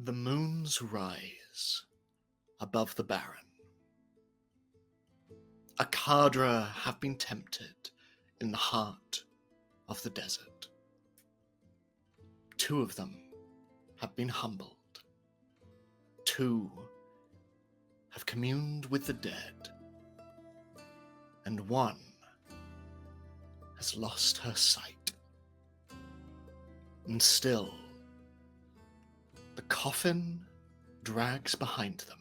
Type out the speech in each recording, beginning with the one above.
The moons rise above the barren. A cadre have been tempted in the heart of the desert. 2 of them have been humbled. 2 have communed with the dead. And 1 has lost her sight. And still, the coffin drags behind them.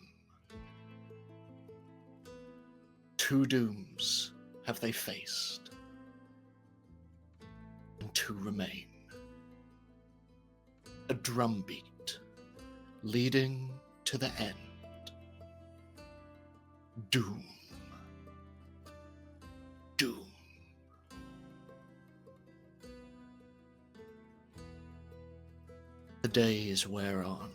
2 dooms have they faced, and 2 remain. A drumbeat leading to the end. Doom. Doom. The days wear on.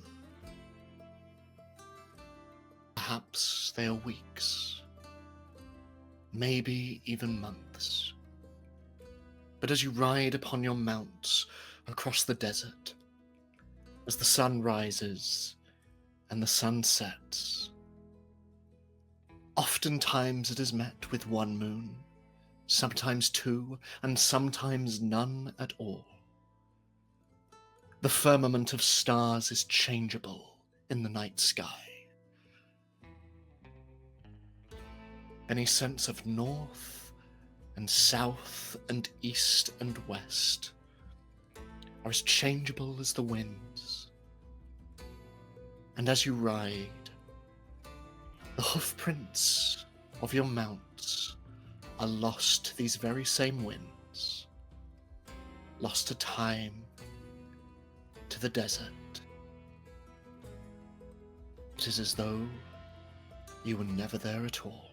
Perhaps they are weeks, maybe even months. But as you ride upon your mounts across the desert, as the sun rises and the sun sets, oftentimes it is met with 1 moon, sometimes 2, and sometimes none at all. The firmament of stars is changeable in the night sky. Any sense of north and south and east and west are as changeable as the winds. And as you ride, the hoofprints of your mounts are lost to these very same winds, lost to time, to the desert. It is as though you were never there at all.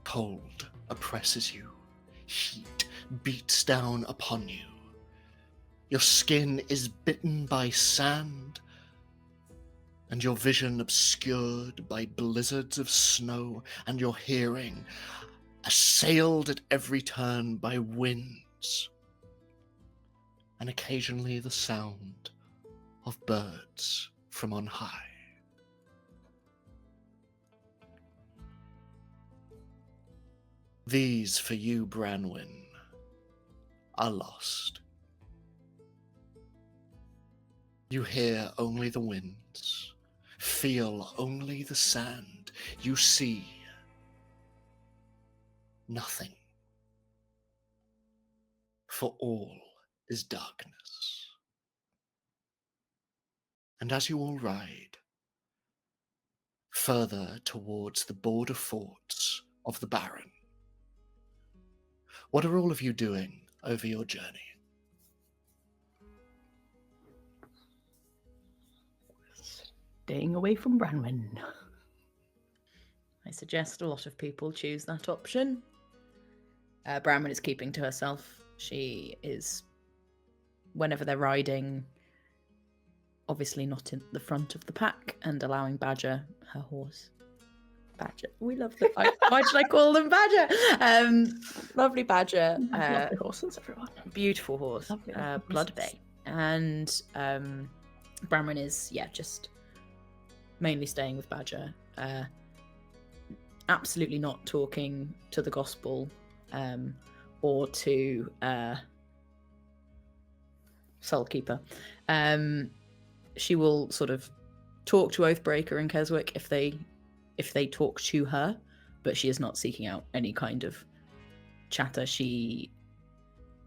Cold oppresses you. Heat beats down upon you. Your skin is bitten by sand, and your vision obscured by blizzards of snow, and your hearing assailed at every turn by winds, and occasionally the sound of birds from on high. These, for you, Branwen, are lost. You hear only the winds, feel only the sand. You see nothing, for all is darkness. And as you all ride further towards the border forts of the Baron, what are all of you doing over your journey? Staying away from Branwen. I suggest a lot of people choose that option. Branwen is keeping to herself. She is, whenever they're riding, obviously not in the front of the pack, and allowing Badger, her horse. Badger. We love them. Why did I call them Badger? Lovely Badger. Lovely horses, everyone. Beautiful horse. Lovely Blood horses. Bay. And Branwen is, just mainly staying with Badger. Absolutely not talking to the gospel or to Soulkeeper. She will sort of talk to Oathbreaker and Keswick if they talk to her, but she is not seeking out any kind of chatter. She,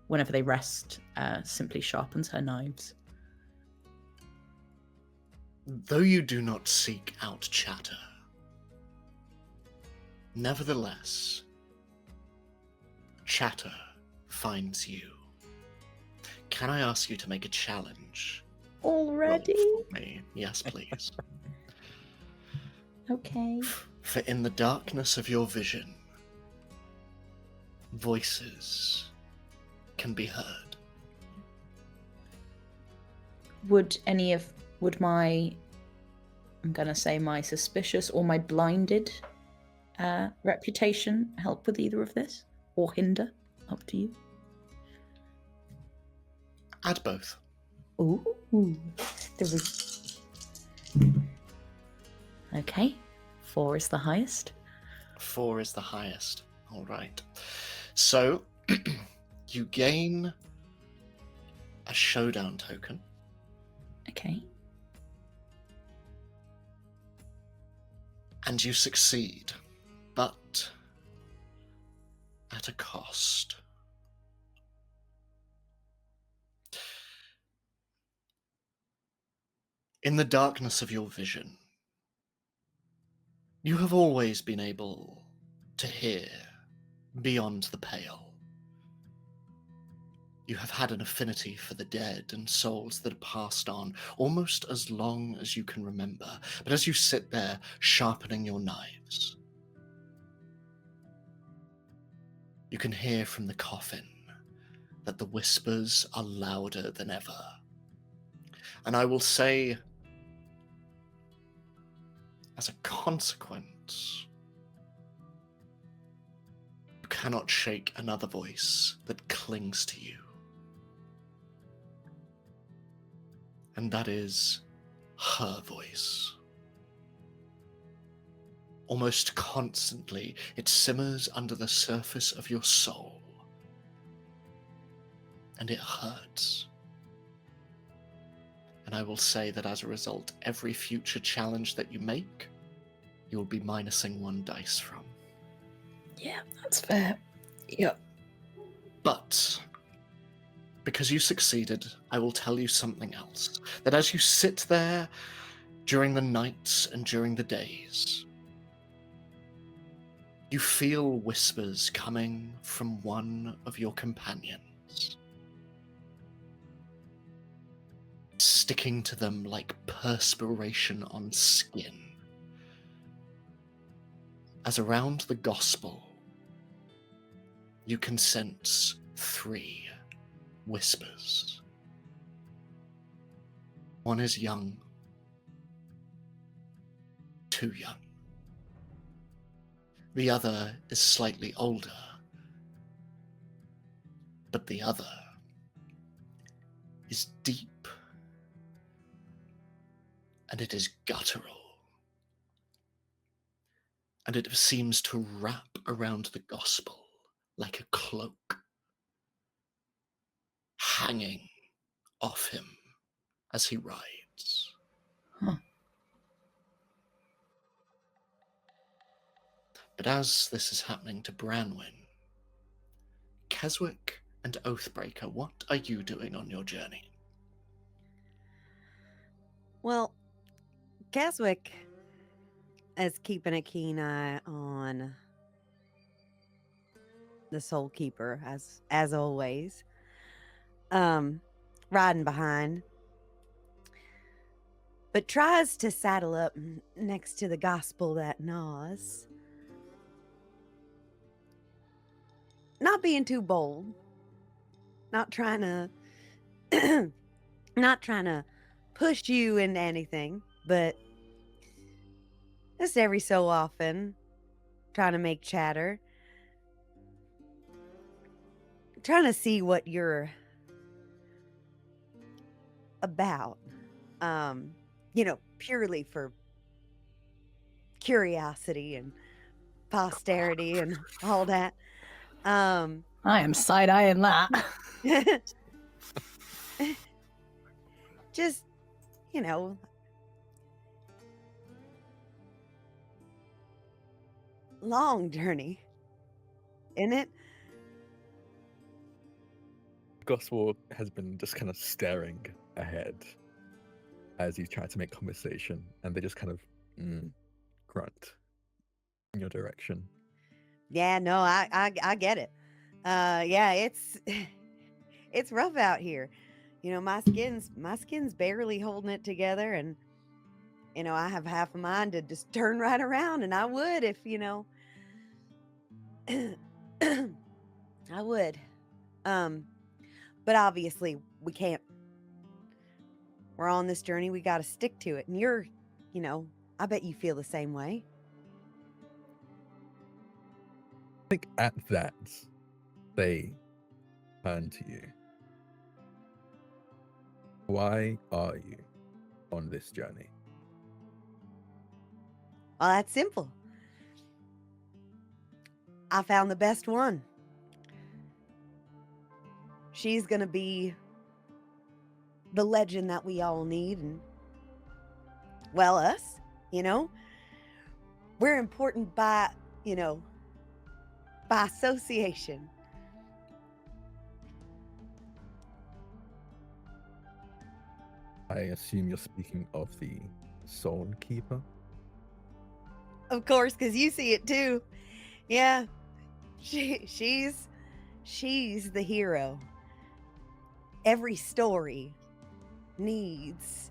whenever they rest, simply sharpens her knives. Though you do not seek out chatter, nevertheless, chatter finds you. Can I ask you to make a challenge? Already? Roll for me? Yes, please. Okay. For in the darkness of your vision, voices can be heard. Would my, I'm going to say my suspicious or my blinded reputation help with either of this? Or hinder? Up to you. Add both. Ooh. Ooh, 3. Okay. 4 is the highest. 4 is the highest. All right. So you gain a showdown token. Okay. And you succeed, but at a cost. In the darkness of your vision, you have always been able to hear beyond the pale. You have had an affinity for the dead and souls that are passed on almost as long as you can remember. But as you sit there sharpening your knives, you can hear from the coffin that the whispers are louder than ever. And I will say, as a consequence, you cannot shake another voice that clings to you. And that is her voice. Almost constantly, it simmers under the surface of your soul. And it hurts. And I will say that as a result, every future challenge that you make, you will be minusing 1 dice from. Yeah, that's fair. Yep. But because you succeeded, I will tell you something else. That as you sit there during the nights and during the days, you feel whispers coming from one of your companions, sticking to them like perspiration on skin. As around the gospel, you can sense 3 whispers. One is young, too young. The other is slightly older, but the other is deep, and it is guttural, and it seems to wrap around the gospel like a cloak, hanging off him as he rides. Huh. But as this is happening to Branwyn, Keswick and Oathbreaker, what are you doing on your journey? Well, Keswick is keeping a keen eye on the Soul Keeper, as always. Riding behind, but tries to saddle up next to the gospel that gnaws. Not being too bold, not trying to not trying to push you into anything, but just every so often trying to make chatter, trying to see what you're about, purely for curiosity and posterity and all that. I am side-eyeing that. Just, long journey, isn't it? Gospel has been just kind of staring ahead as you try to make conversation, and they just kind of grunt in your direction. Yeah, no, I get it. Yeah, it's rough out here. My skin's barely holding it together, and I have half a mind to just turn right around, and I would if I would. But obviously we can't. We're on this journey, we got to stick to it. And you're, I bet you feel the same way. I think at that, they turn to you. Why are you on this journey? Well, that's simple. I found the best one. She's going to be the legend that we all need. And, well, us, you know, we're important by, you know, by association. I assume you're speaking of the Soul Keeper? Of course, because you see it too. Yeah, she's the hero. Every story needs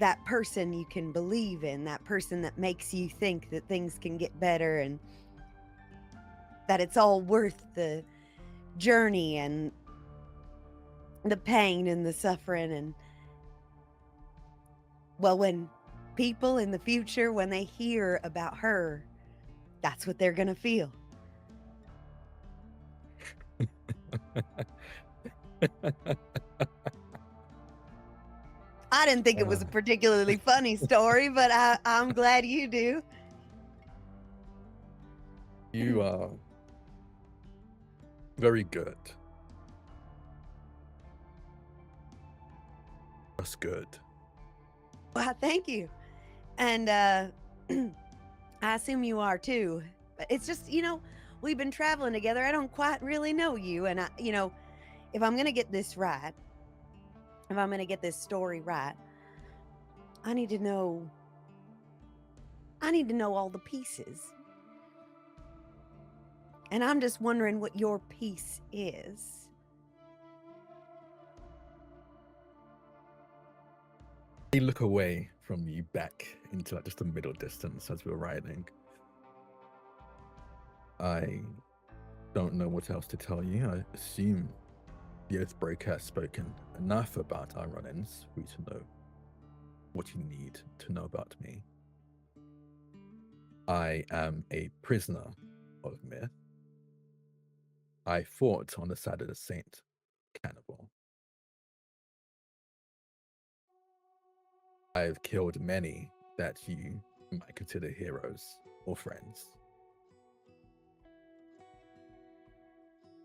that person you can believe in, that person that makes you think that things can get better and that it's all worth the journey and the pain and the suffering. And well, when people in the future, when they hear about her, that's what they're gonna feel. I didn't think it was a particularly funny story, but I'm glad you do. You are very good. Just good. Well, thank you. And I assume you are too. But it's just, you know, we've been traveling together. I don't quite really know you. And you know, if I'm going to get this right, if I'm going to get this story right, I need to know all the pieces. And I'm just wondering what your piece is. I look away from you back into like just the middle distance as we're riding. I don't know what else to tell you. I assume the Oathbreaker has spoken enough about our run-ins for you to know what you need to know about me. I am a prisoner of myth. I fought on the side of the Saint Cannibal. I've killed many that you might consider heroes or friends.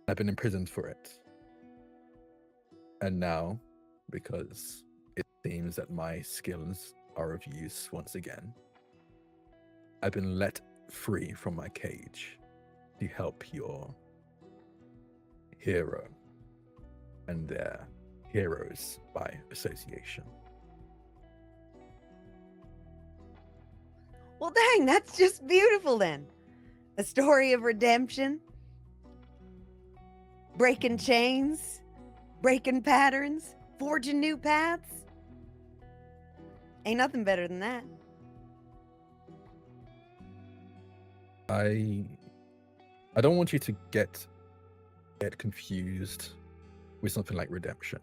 I've been imprisoned for it. And now, because it seems that my skills are of use once again, I've been let free from my cage to help your hero and their heroes by association. Well, dang, that's just beautiful then. A story of redemption, breaking chains, breaking patterns, forging new paths. Ain't nothing better than that. I don't want you to get confused with something like redemption.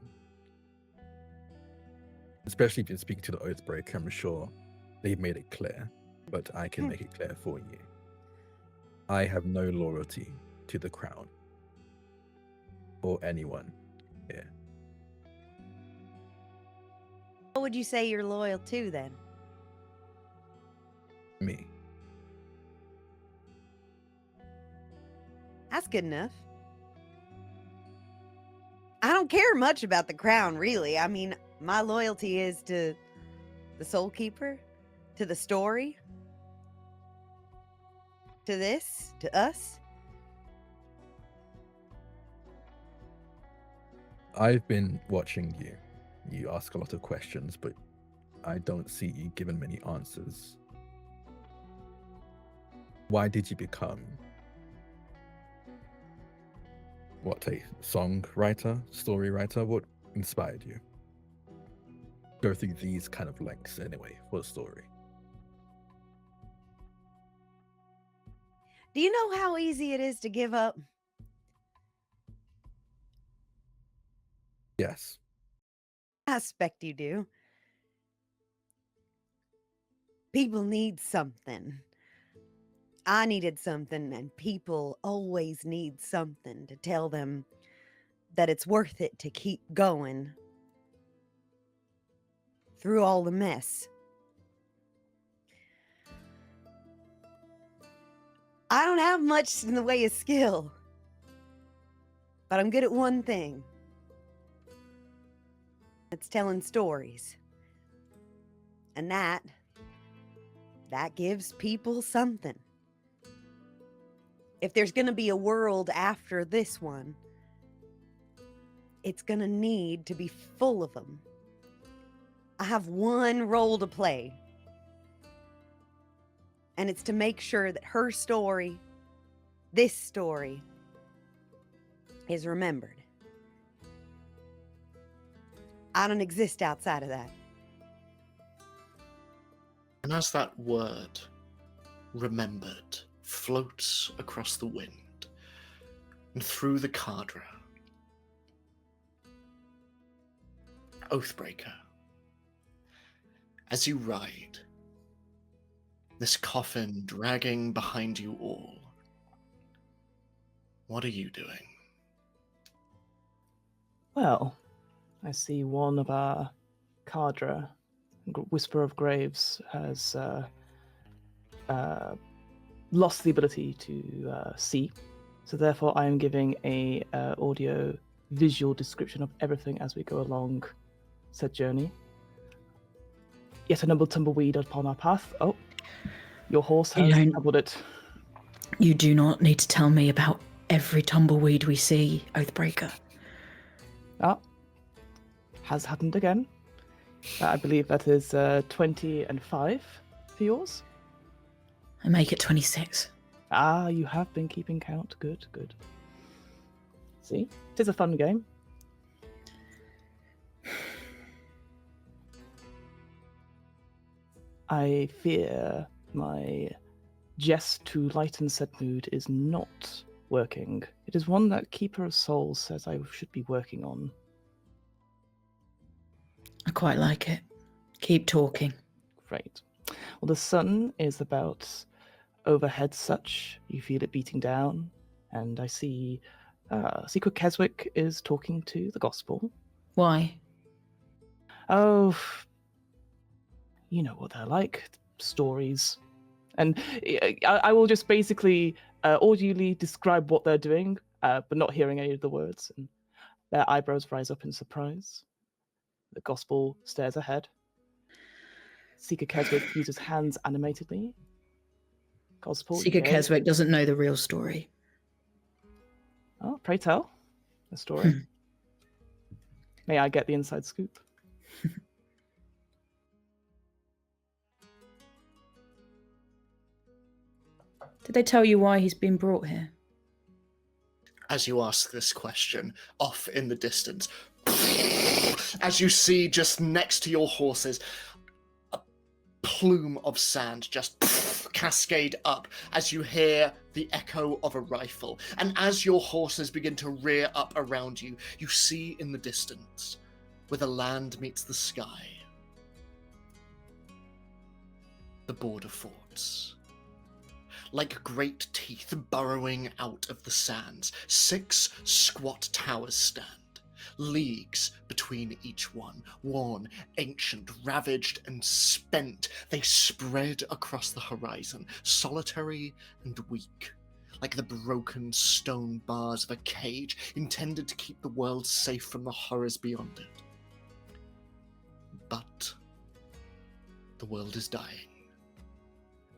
Especially if you're speaking to the Oathbreaker, I'm sure they've made it clear, but I can make it clear for you. I have no loyalty to the crown or anyone here. What would you say you're loyal to then? Me. That's good enough. I don't care much about the crown, really. I mean, my loyalty is to the Soul Keeper, to the story, to this, to us. I've been watching you. You ask a lot of questions, but I don't see you giving many answers. Why did you become a song writer, story writer? What inspired you? Go through these kind of lengths anyway for a story. Do you know how easy it is to give up? Yes. I expect you do. People need something. I needed something, and people always need something to tell them that it's worth it to keep going through all the mess. I don't have much in the way of skill, but I'm good at one thing. It's telling stories. And that gives people something. If there's going to be a world after this one, it's going to need to be full of them. I have one role to play. And it's to make sure that her story, this story, is remembered. I don't exist outside of that. And as that word, remembered, floats across the wind and through the cadre, Oathbreaker, as you ride, this coffin dragging behind you all, what are you doing? Well, I see one of our cadre, Whisper of Graves, has lost the ability to see, so therefore I am giving a audio visual description of everything as we go along said journey. Yet another tumbleweed upon our path. Oh, your horse has doubled it. You do not need to tell me about every tumbleweed we see, Oathbreaker. Ah, has happened again. I believe that is 20 and 5 for yours. I make it 26. Ah, you have been keeping count. Good, good. See, it is a fun game. I fear my jest to lighten said mood is not working. It is one that Keeper of Souls says I should be working on. I quite like it. Keep talking. Great. Well, the sun is about overhead such. You feel it beating down. And I see Secret Keswick is talking to the gospel. Why? Oh, you know what they're like. Stories. And I will just basically audibly describe what they're doing, but not hearing any of the words. And their eyebrows rise up in surprise. The gospel stares ahead. Seeker Keswick uses hands animatedly. Gospel. Seeker Keswick doesn't know the real story. Oh, pray tell the story. May I get the inside scoop? Did they tell you why he's been brought here? As you ask this question, off in the distance, as you see just next to your horses, a plume of sand just cascade up as you hear the echo of a rifle. And as your horses begin to rear up around you, you see in the distance, where the land meets the sky, the border forts. Like great teeth burrowing out of the sands, 6 squat towers stand, leagues between each one, worn, ancient, ravaged, and spent. They spread across the horizon, solitary and weak, like the broken stone bars of a cage intended to keep the world safe from the horrors beyond it. But the world is dying,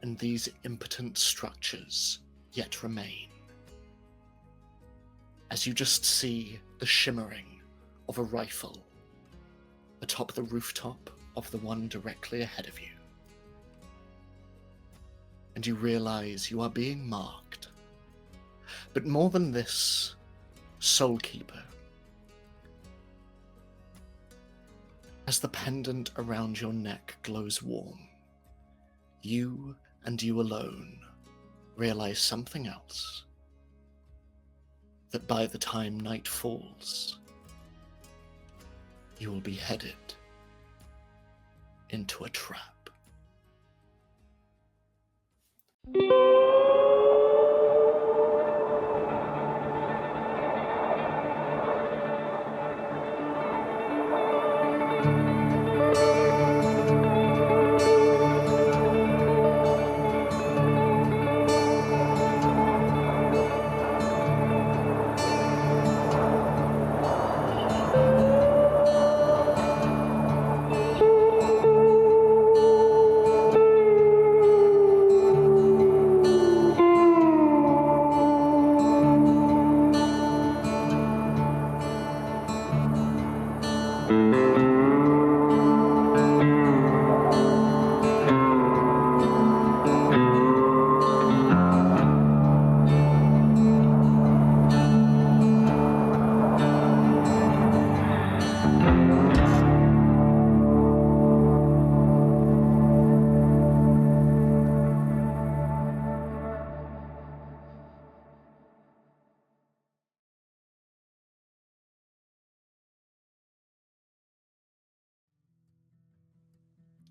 and these impotent structures yet remain. As you just see the shimmering of a rifle atop the rooftop of the one directly ahead of you. And you realize you are being marked. But more than this, Soul Keeper, as the pendant around your neck glows warm, you and you alone realize something else. That by the time night falls, you will be headed into a trap.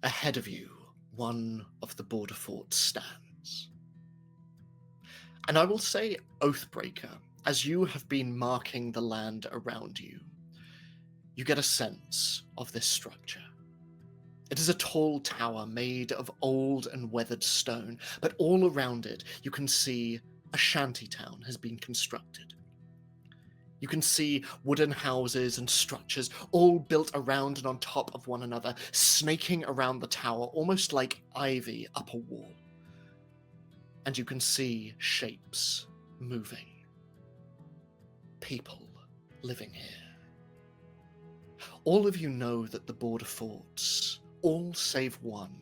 Ahead of you, one of the border forts stands. And I will say, Oathbreaker, as you have been marking the land around you, you get a sense of this structure. It is a tall tower made of old and weathered stone, but all around it you can see a shantytown has been constructed. You can see wooden houses and structures all built around and on top of one another, snaking around the tower, almost like ivy up a wall. And you can see shapes moving. People living here. All of you know that the border forts, all save one,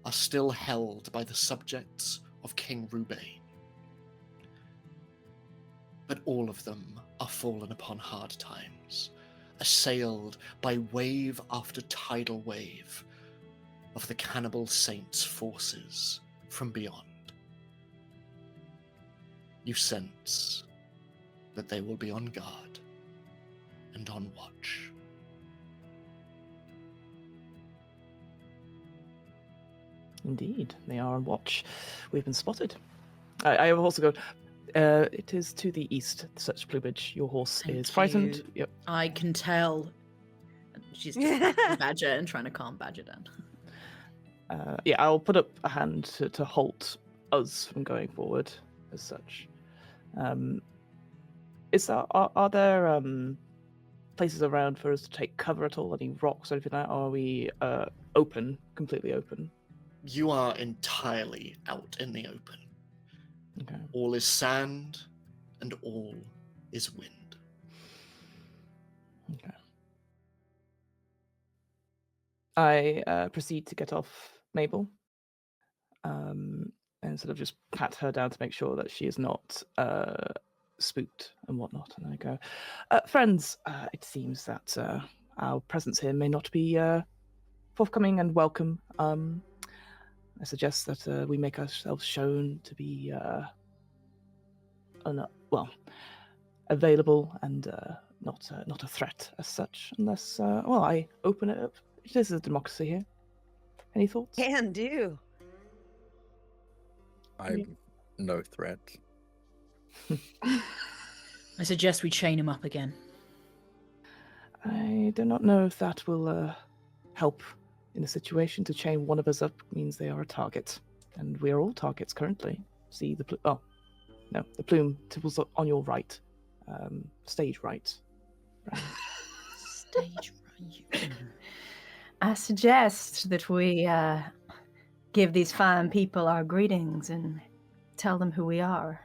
are still held by the subjects of King Rubain. But all of them are fallen upon hard times, assailed by wave after tidal wave of the cannibal saints' forces from beyond. You sense that they will be on guard and on watch. Indeed, they are on watch. We've been spotted. I have also got. It is to the east, such plumage. Your horse Thank is frightened. you. Yep. I can tell. She's just patting Badger and trying to calm Badger down. Yeah, I'll put up a hand to halt us from going forward, as such. Are there places around for us to take cover at all? Any rocks or anything like that? Or are we open, completely open? You are entirely out in the open. Okay. All is sand and all is wind. Okay. I proceed to get off Mabel, and sort of just pat her down to make sure that she is not spooked and whatnot. And I go, friends, it seems that our presence here may not be forthcoming and welcome. I suggest that we make ourselves shown to be available and not a threat as such, unless I open it up. This is a democracy here. Any thoughts? Can do. I'm no threat. I suggest we chain him up again. I do not know if that will help in the situation. To chain one of us up means they are a target, and we are all targets currently. See the the plume was on your right, stage right. Stage right. I suggest that we give these fine people our greetings and tell them who we are.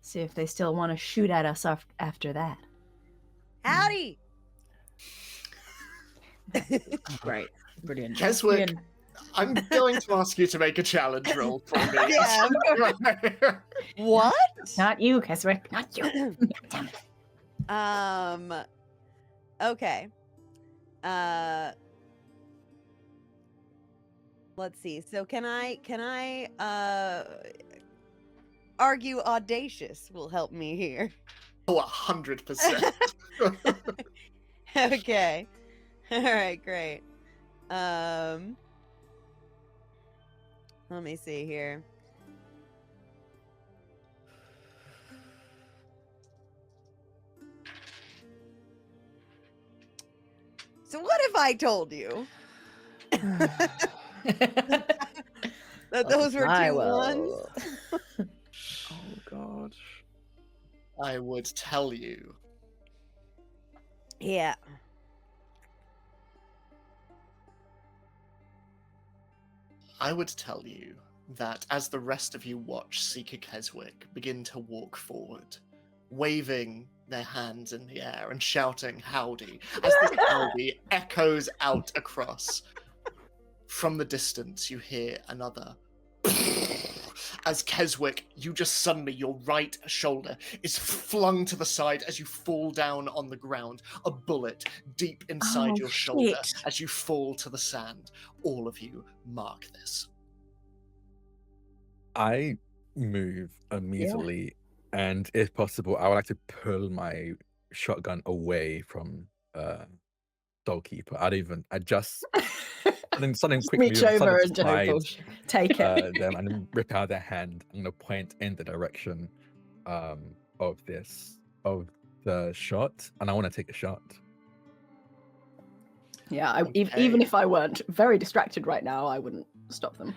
See if they still want to shoot at us after that. Howdy! Great. Brilliant. Keswick, Brilliant. I'm going to ask you to make a challenge roll for me. Yeah. What? Not you, Keswick. Not you. Damn it. Okay. Let's see. So can I argue audacious will help me here? Oh, 100%. Okay. All right, great. Let me see here. So what if I told you that those were two ones? Oh God. I would tell you. Yeah. I would tell you that as the rest of you watch Seeker Keswick begin to walk forward, waving their hands in the air and shouting howdy, as this howdy echoes out across, from the distance you hear another as Keswick, you just suddenly, your right shoulder is flung to the side as you fall down on the ground, a bullet deep inside your shoulder as you fall to the sand. All of you mark this. I move immediately, and if possible, I would like to pull my shotgun away from Soulkeeper. I just Something Just quickly reach over and hide just take it. them and then rip out their hand. I'm gonna point in the direction of the shot, and I want to take a shot. Yeah, Okay. even if I weren't very distracted right now, I wouldn't stop them.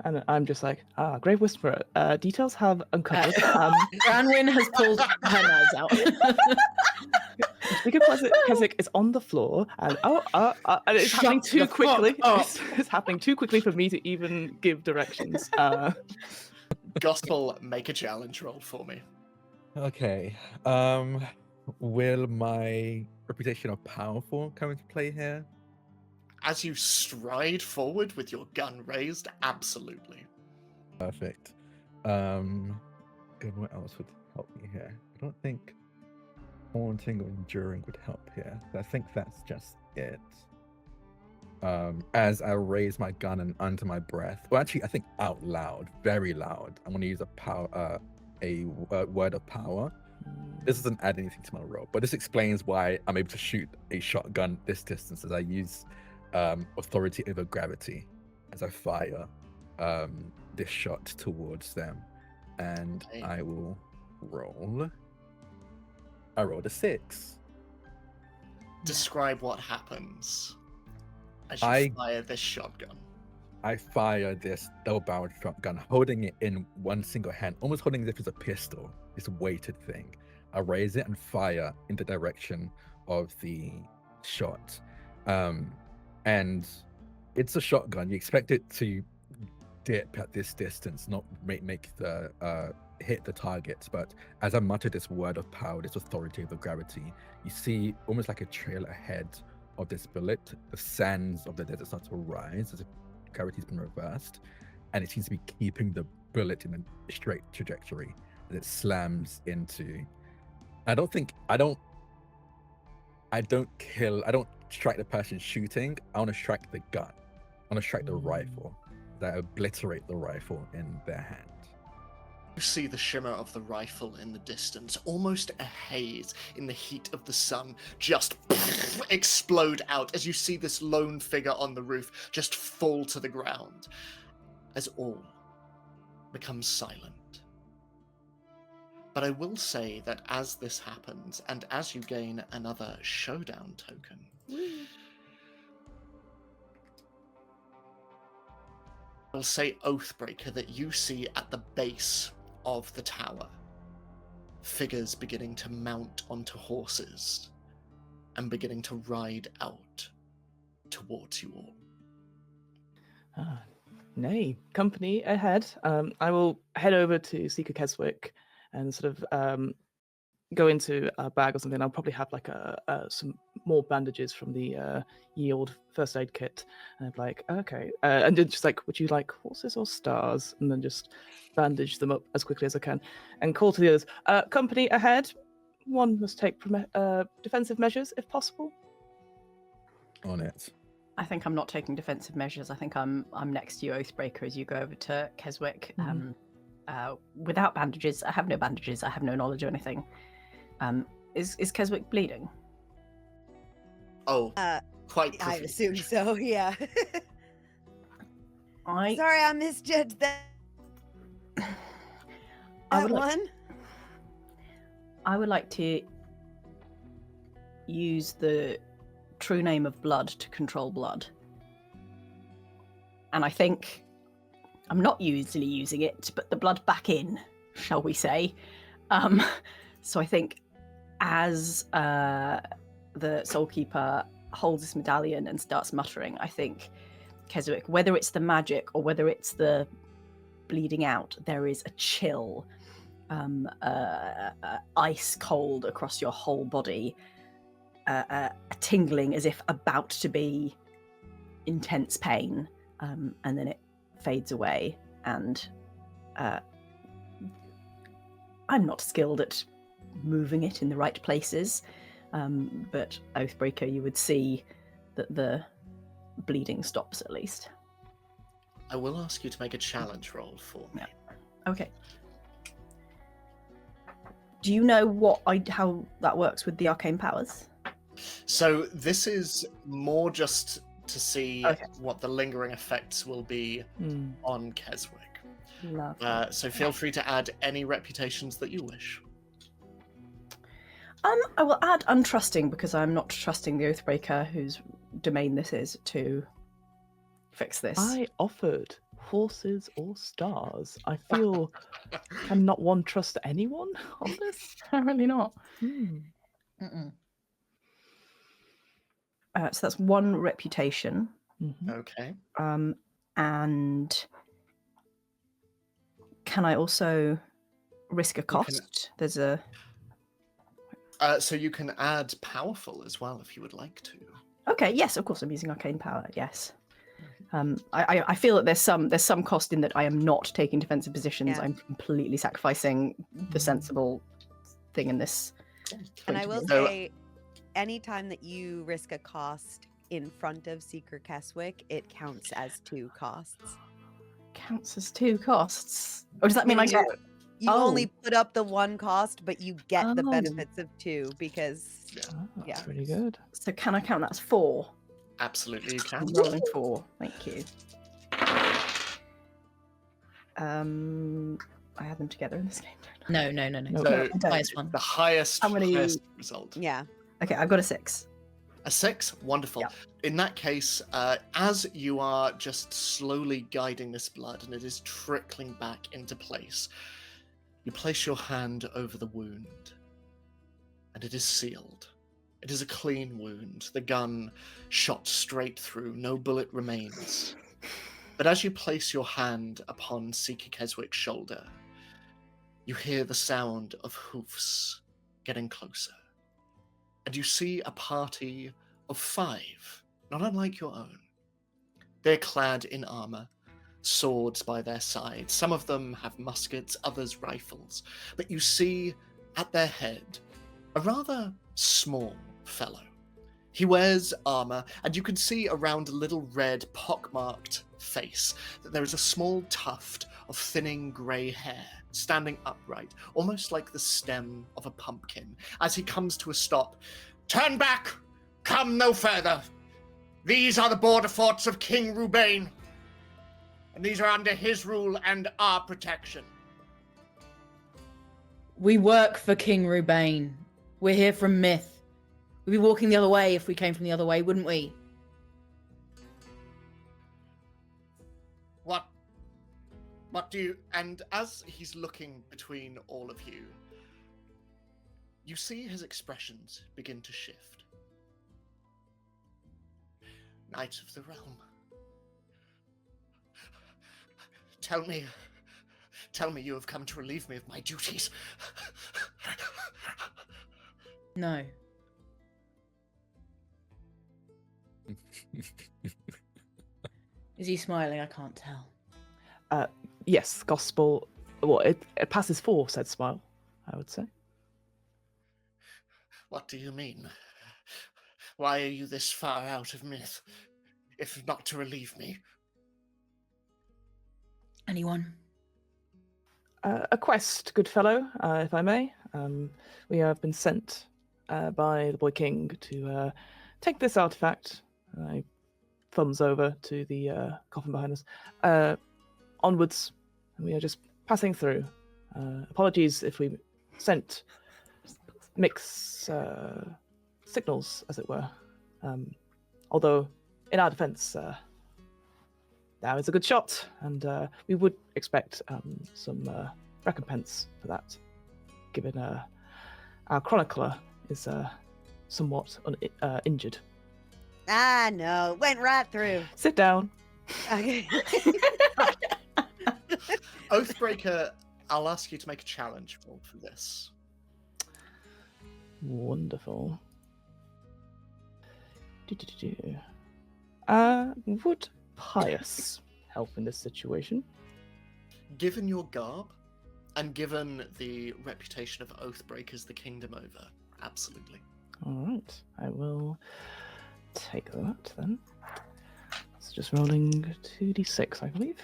And I'm just like, Grave Whisperer, details have uncovered. Branwyn has pulled her knives out. Speaker Keswick is on the floor, and and it's Shut happening too the fuck quickly. up. It's happening too quickly for me to even give directions. Gospel, make a challenge roll for me. Okay. Will my reputation of powerful come into play here? As you stride forward with your gun raised, absolutely. Perfect. Good. What else would help me here? I don't think haunting or enduring would help here. I think that's just it. As I raise my gun and under my breath, well, actually, I think out loud, very loud. I'm going to use a word of power. This doesn't add anything to my roll, but this explains why I'm able to shoot a shotgun this distance, as I use authority over gravity as I fire this shot towards them. And Okay. I will roll. I rolled a 6. Describe what happens as you I- fire this shotgun. I fire this double-barreled shotgun, holding it in one single hand, almost holding it as if it's a pistol, this weighted thing. I raise it and fire in the direction of the shot. And it's a shotgun. You expect it to dip at this distance, not make the hit the target. But as I mutter this word of power, this authority over gravity, you see almost like a trail ahead of this bullet. The sands of the desert start to rise as if gravity's been reversed, and it seems to be keeping the bullet in a straight trajectory as it slams into. I don't strike the person shooting. I want to strike the gun. I want to strike the rifle. That obliterate the rifle in their hand. You see the shimmer of the rifle in the distance, almost a haze in the heat of the sun, just explode out as you see this lone figure on the roof just fall to the ground, as all becomes silent. But I will say that as this happens, and as you gain another showdown token, I'll say Oathbreaker that you see at the base of the tower figures beginning to mount onto horses and beginning to ride out towards you all. Nay, company ahead. I will head over to Seeker Keswick and sort of go into a bag or something. I'll probably have like some more bandages from the yield first aid kit, and I'm like, okay, and then just like, would you like horses or stars? And then just bandage them up as quickly as I can, and call to the others. Company ahead. One must take defensive measures if possible. On it. I think I'm not taking defensive measures. I think I'm next to you, Oathbreaker, as you go over to Keswick. Without bandages, I have no bandages. I have no knowledge or anything. Is Keswick bleeding? Oh, quite I profusely. assume so, yeah. I Sorry, I misjudged that. I That would like, one. I would like to use the true name of blood to control blood. And I think I'm not usually using it, but the blood back in, shall we say. So I think as the Soulkeeper holds this medallion and starts muttering, I think Keswick, whether it's the magic or whether it's the bleeding out, there is a chill, ice cold across your whole body, a tingling as if about to be intense pain, and then it fades away. And I'm not skilled at moving it in the right places, but Oathbreaker, you would see that the bleeding stops at least. I will ask you to make a challenge roll for me. Okay. Do you know how that works with the arcane powers? So this is more just to see Okay. what the lingering effects will be Hmm. on Keswick. Lovely. So feel free to add any reputations that you wish. I will add untrusting because I'm not trusting the Oathbreaker, whose domain this is, to fix this. I offered horses or stars. I feel cannot one trust anyone on this. Apparently not. Mm-mm. So that's one reputation. Mhm. Okay. And can I also risk a cost? There's a... So you can add powerful as well if you would like to. Okay, yes, of course I'm using arcane power, yes. I feel that there's some cost in that I am not taking defensive positions. Yeah. I'm completely sacrificing the sensible thing in this. And I will So- say, anytime that you risk a cost in front of Seeker Keswick, it counts as 2 costs. Counts as 2 costs. Or does that mean I Meaning get... You Oh. only put up the 1 cost, but you get the Oh. benefits of 2 because Ah, that's Yeah. really good. So can I count that as 4? Absolutely, you can. I'm rolling 4. Thank you. I had them together in this game. No. No. So Highest one. the highest, How many- highest result. yeah. Okay, I've got a 6. A 6? Wonderful. Yeah. In that case, as you are just slowly guiding this blood and it is trickling back into place, you place your hand over the wound and it is sealed. It is a clean wound. The gun shot straight through. No bullet remains. But as you place your hand upon Seeker Keswick's shoulder, you hear the sound of hoofs getting closer. And you see a party of 5, not unlike your own. They're clad in armor, swords by their sides. Some of them have muskets, others rifles. But you see at their head a rather small fellow. He wears armor, and you can see around a little red, pockmarked face that there is a small tuft of thinning grey hair standing upright, almost like the stem of a pumpkin. As he comes to a stop, "Turn back! Come no further! These are the border forts of King Rubain, and these are under his rule and our protection." We work for King Rubain. We're here from Myth. We'd be walking the other way if we came from the other way, wouldn't we? What do you... And as he's looking between all of you, you see his expressions begin to shift. Knight of the Realm. Tell me you have come to relieve me of my duties. No. Is he smiling? I can't tell. Yes, gospel. Well, it passes 4, said smile, I would say. What do you mean? Why are you this far out of myth, if not to relieve me? Anyone? A quest, good fellow, if I may. We have been sent by the Boy King to take this artifact. I thumbs over to the coffin behind us. Onwards. We are just passing through. Apologies if we sent mixed signals, as it were. Although, in our defense, that was a good shot, and we would expect some recompense for that, given our chronicler is somewhat injured. Ah, no. Went right through. Sit down. Okay. Oathbreaker, I'll ask you to make a challenge roll for this. Wonderful. Would pious help in this situation? Given your garb, and given the reputation of Oathbreakers the kingdom over, absolutely. All right, I will take that then. It's just rolling 2d6, I believe.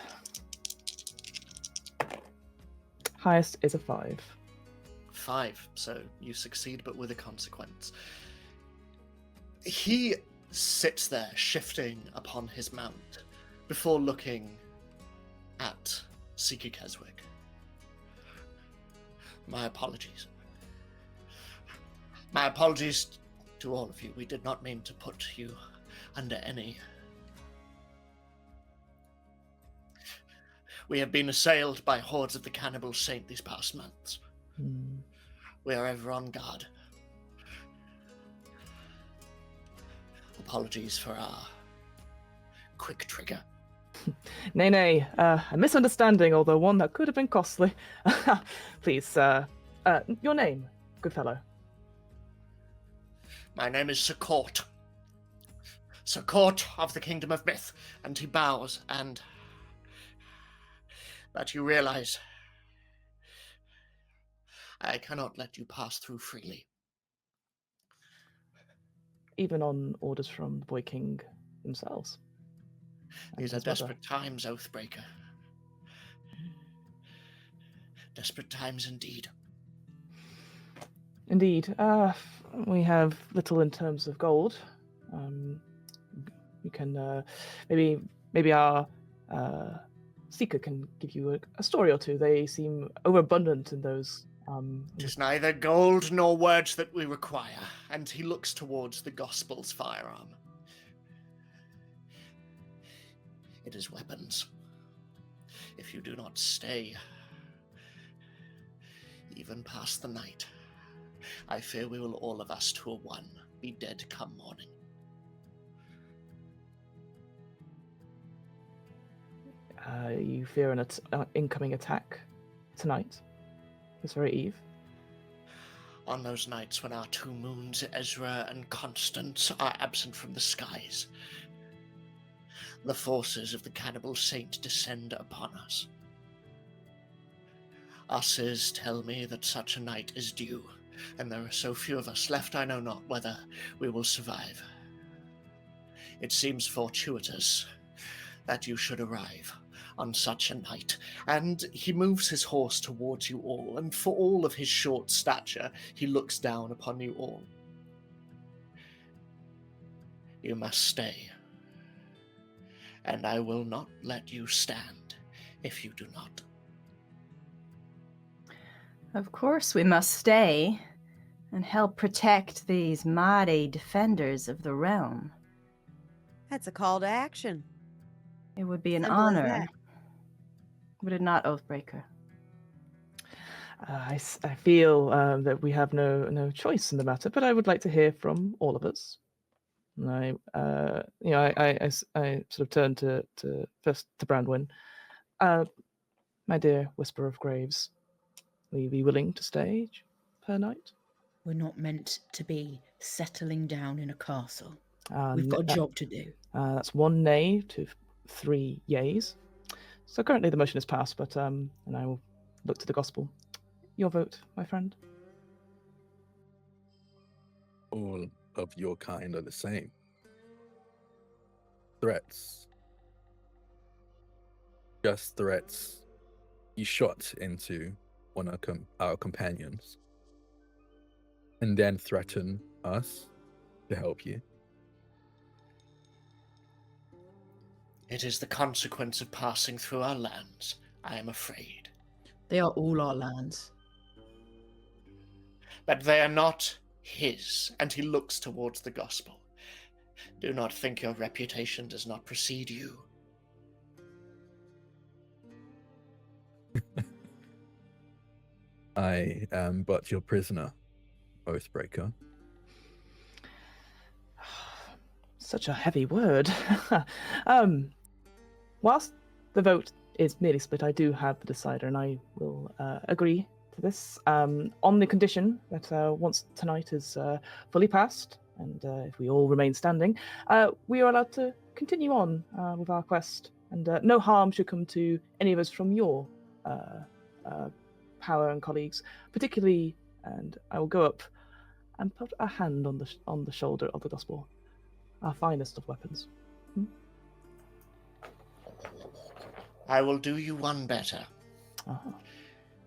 Highest is a 5. 5, so you succeed, but with a consequence. He sits there, shifting upon his mount, before looking at Seeker Keswick. My apologies. My apologies to all of you. We did not mean to put you under any... We have been assailed by hordes of the cannibal saint these past months. We are ever on guard. Apologies for our quick trigger. Nay, a misunderstanding, although one that could have been costly. Please, your name, good fellow. My name is Sir Court. Sir Court of the Kingdom of Myth. And he bows, and... But you realize... I cannot let you pass through freely. Even on orders from the Boy King themselves. These are his brother. desperate times, Oathbreaker. Desperate times indeed. Indeed. We have little in terms of gold. We can maybe our seeker can give you a story or two. They seem overabundant in those. It is neither gold nor words that we require. And he looks towards the Gospel's firearm. It is weapons. If you do not stay, even past the night, I fear we will all of us to a one be dead come morning. You fear an incoming attack tonight, this very eve? On those nights when our two moons, Ezra and Constance, are absent from the skies, the forces of the cannibal saint descend upon us. Usses tell me that such a night is due, and there are so few of us left I know not whether we will survive. It seems fortuitous that you should arrive on such a night, and he moves his horse towards you all, and for all of his short stature, he looks down upon you all. You must stay, and I will not let you stand if you do not. Of course we must stay and help protect these mighty defenders of the realm. That's a call to action. It would be an Simple as honor, that. would it not, Oathbreaker? I feel that we have no choice in the matter, but I would like to hear from all of us. And I sort of turn to first to Brandwin. My dear Whisperer of Graves, will you be willing to stay per night? We're not meant to be settling down in a castle. We've got a job to do. That's 1 nay to 3 yays. So currently the motion is passed, but and I will look to the gospel. Your vote, my friend. All of your kind are the same. Threats. Just threats. You shot into one of our companions and then threaten us to help you. It is the consequence of passing through our lands, I am afraid. They are all our lands. But they are not his, and he looks towards the gospel. Do not think your reputation does not precede you. I am but your prisoner, Oathbreaker. Such a heavy word. Whilst the vote is merely split, I do have the decider, and I will agree to this on the condition that once tonight is fully passed, and if we all remain standing, we are allowed to continue on with our quest, and no harm should come to any of us from your power and colleagues, particularly. And I will go up and put a hand on the shoulder of the gospel, our finest of weapons. I will do you one better. Uh-huh.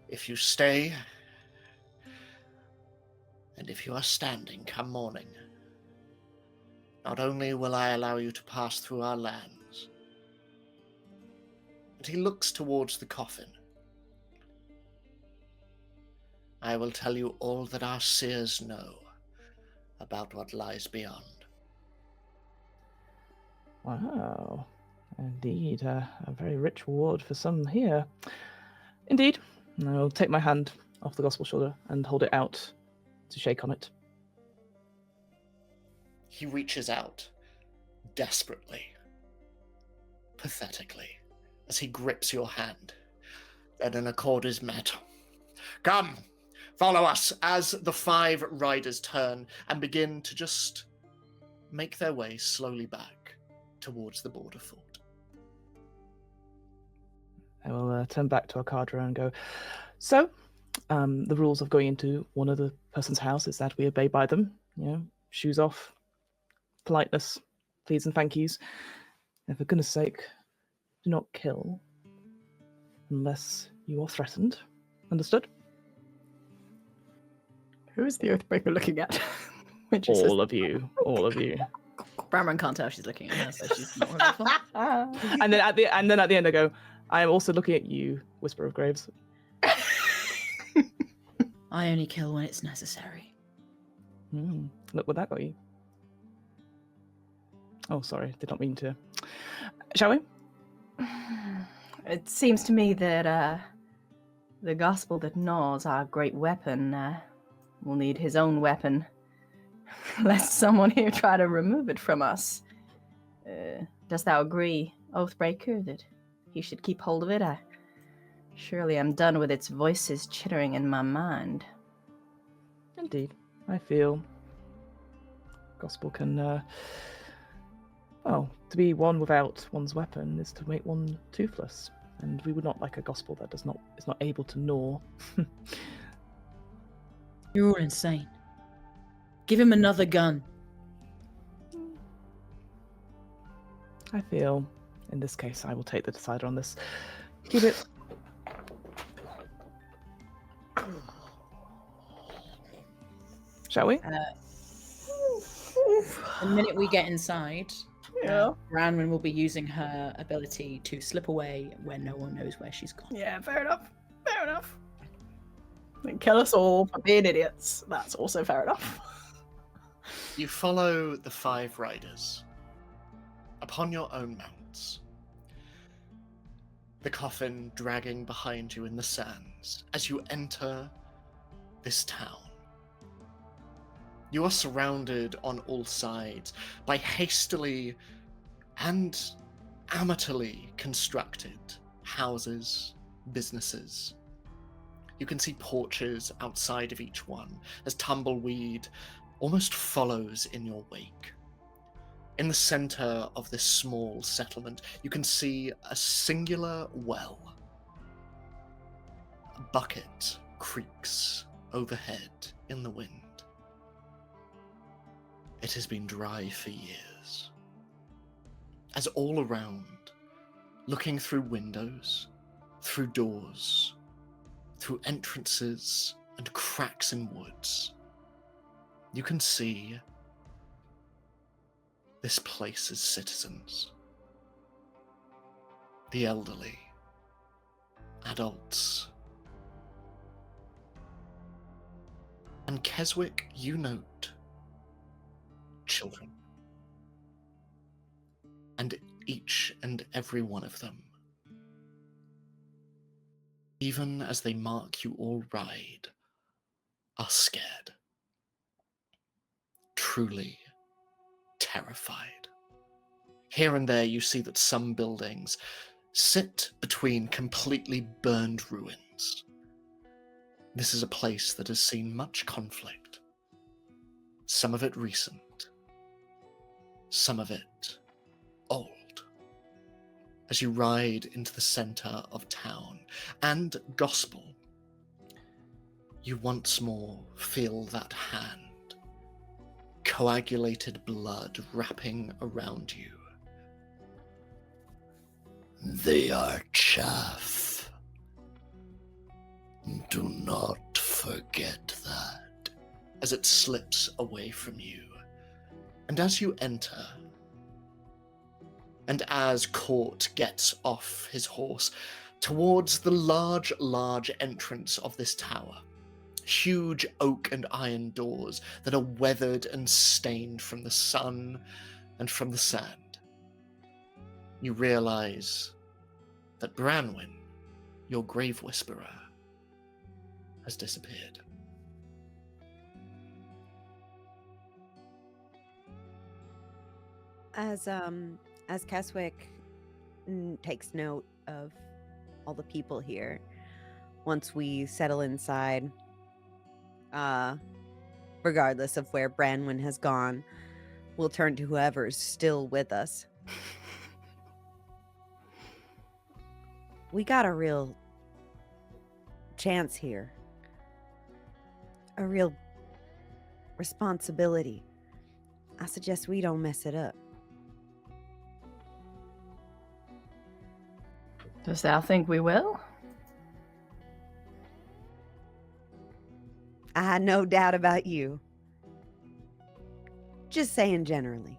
If you stay, and if you are standing come morning, Not only will I allow you to pass through our lands, and he looks towards the coffin, I will tell you all that our seers know about what lies beyond. Wow. Indeed, a very rich reward for some here. Indeed. I'll take my hand off the gospel shoulder and hold it out to shake on it. He reaches out, desperately, pathetically, as he grips your hand. Then an accord is met. Come, follow us, as the 5 riders turn and begin to just make their way slowly back towards the border fort. I will turn back to Arkadra and go, so, the rules of going into one other person's house is that we obey by them. You know, shoes off, politeness, please and thank yous. And for goodness sake, do not kill unless you are threatened. Understood? Who is the Earthbreaker looking at? All of you. Bramran can't tell she's looking at her, so she's not regretful. And then at the end I go, I am also looking at you, Whisper of Graves. I only kill when it's necessary. Look what that got you. Oh, sorry, did not mean to. Shall we? It seems to me that the gospel that gnaws our great weapon will need his own weapon, lest someone here try to remove it from us. Dost thou agree, Oathbreaker, that he should keep hold of it? Surely I'm done with its voices chittering in my mind. Indeed, I feel gospel can, to be one without one's weapon is to make one toothless, and we would not like a gospel that is not able to gnaw. You're all insane. Give him another gun. I feel, in this case, I will take the decider on this. Keep it. Shall we? The minute we get inside, Yeah. Branwen will be using her ability to slip away where no one knows where she's gone. Yeah, fair enough. Fair enough. Then kill us all for being idiots. That's also fair enough. You follow the 5 riders upon your own mounts, the coffin dragging behind you in the sands as you enter this town. You are surrounded on all sides by hastily and amateurly constructed houses, businesses. You can see porches outside of each one as tumbleweed almost follows in your wake. In the center of this small settlement, you can see a singular well. A bucket creaks overhead in the wind. It has been dry for years. As all around, looking through windows, through doors, through entrances and cracks in woods, you can see this place's citizens. The elderly, adults. And Keswick, you note children. And each and every one of them, even as they mark you all ride, are scared. Truly terrified. Here and there you see that some buildings sit between completely burned ruins. This is a place that has seen much conflict. Some of it recent. Some of it old. As you ride into the center of town and gospel, you once more feel that hand. Coagulated blood wrapping around you. They are chaff. Do not forget that. As it slips away from you, And as you enter, and as Court gets off his horse, towards the large entrance of this tower, huge oak and iron doors that are weathered and stained from the sun and from the sand, you realize that Branwen, your grave whisperer, has disappeared. As Keswick takes note of all the people here, once we settle inside, regardless of where Branwen has gone, we'll turn to whoever's still with us. We got a real chance here. A real responsibility. I suggest we don't mess it up. Does thou think we will? I had no doubt about you. Just saying generally.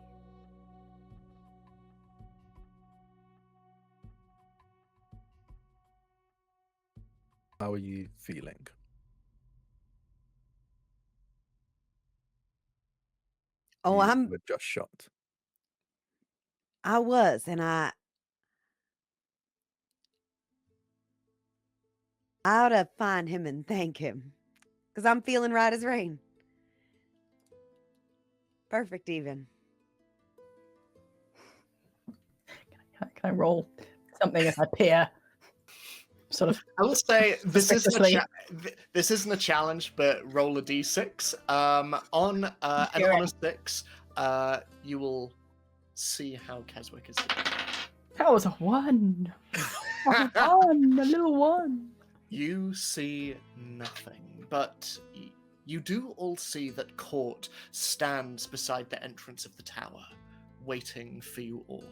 How are you feeling? Oh, You were just shot. I was, and I ought to find him and thank him. Because I'm feeling right as rain. Perfect even. Can I roll something as I peer? Sort of. I will say this isn't Suspiciously. this isn't a challenge, but roll a d6. On a 6, you will see how Keswick is doing. That was a 1. A 1, a little 1. You see nothing, but you do all see that Court stands beside the entrance of the tower, waiting for you all.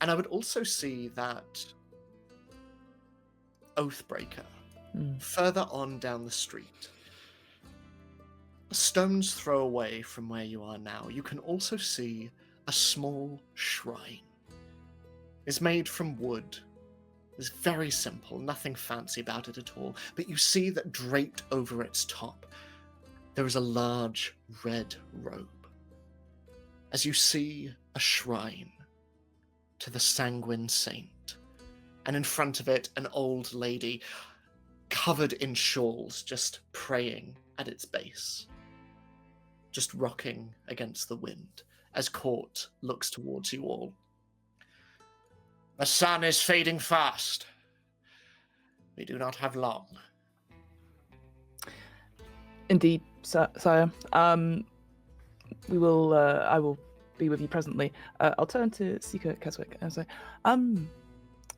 And I would also see that Oathbreaker further on down the street. A stone's throw away from where you are now, you can also see a small shrine. It's made from wood. It's very simple, nothing fancy about it at all, but you see that draped over its top, there is a large red robe. As you see a shrine to the Sanguine Saint, and in front of it, an old lady covered in shawls, just praying at its base, just rocking against the wind, as Court looks towards you all. The sun is fading fast. We do not have long. Indeed, sire. We will. I will be with you presently. I'll turn to Seeker Keswick and say,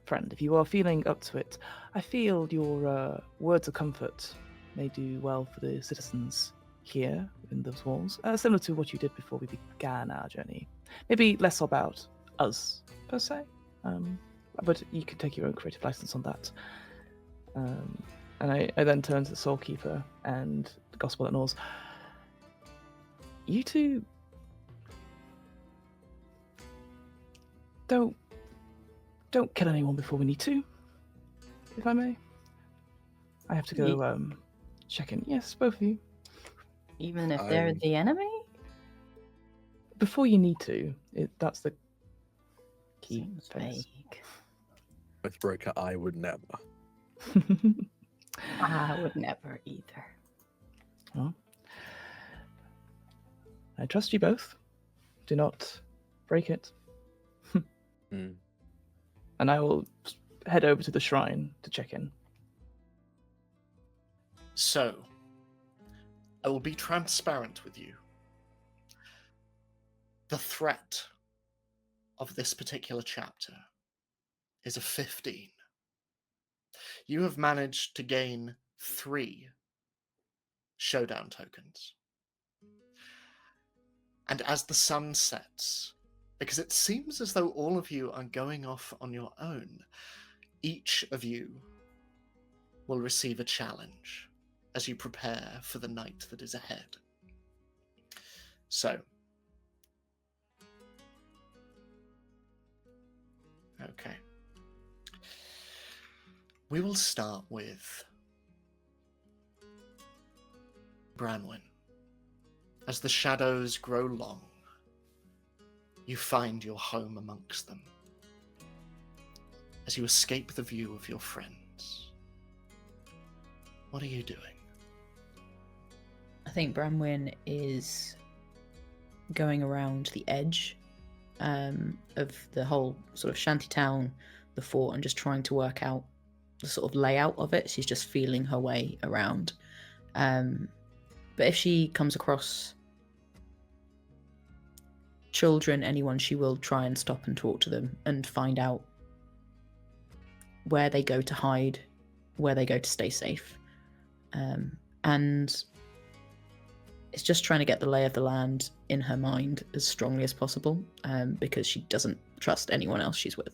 friend, if you are feeling up to it, I feel your words of comfort may do well for the citizens here within those walls, similar to what you did before we began our journey. Maybe less about us per se. But you can take your own creative license on that. And I then turn to the Soulkeeper and the Gospel at Norse. You two don't kill anyone before we need to, if I may. I have to go check in. Yes, both of you. Even if they're the enemy? Before you need to. That's the key Seems phase. vague. Oathbreaker, I would never. I would never either. Well, I trust you both. Do not break it. And I will head over to the shrine to check in. So, I will be transparent with you. The threat of this particular chapter is a 15. You have managed to gain 3 showdown tokens. And as the sun sets, because it seems as though all of you are going off on your own, each of you will receive a challenge as you prepare for the night that is ahead. So, Okay. We will start with Branwen. As the shadows grow long, you find your home amongst them. As you escape the view of your friends, what are you doing? I think Bramwyn is going around the edge of the whole sort of shantytown, the fort, and just trying to work out the sort of layout of it. She's just feeling her way around. But if she comes across children, anyone, she will try and stop and talk to them and find out where they go to hide, where they go to stay safe. And it's just trying to get the lay of the land in her mind as strongly as possible, because she doesn't trust anyone else she's with.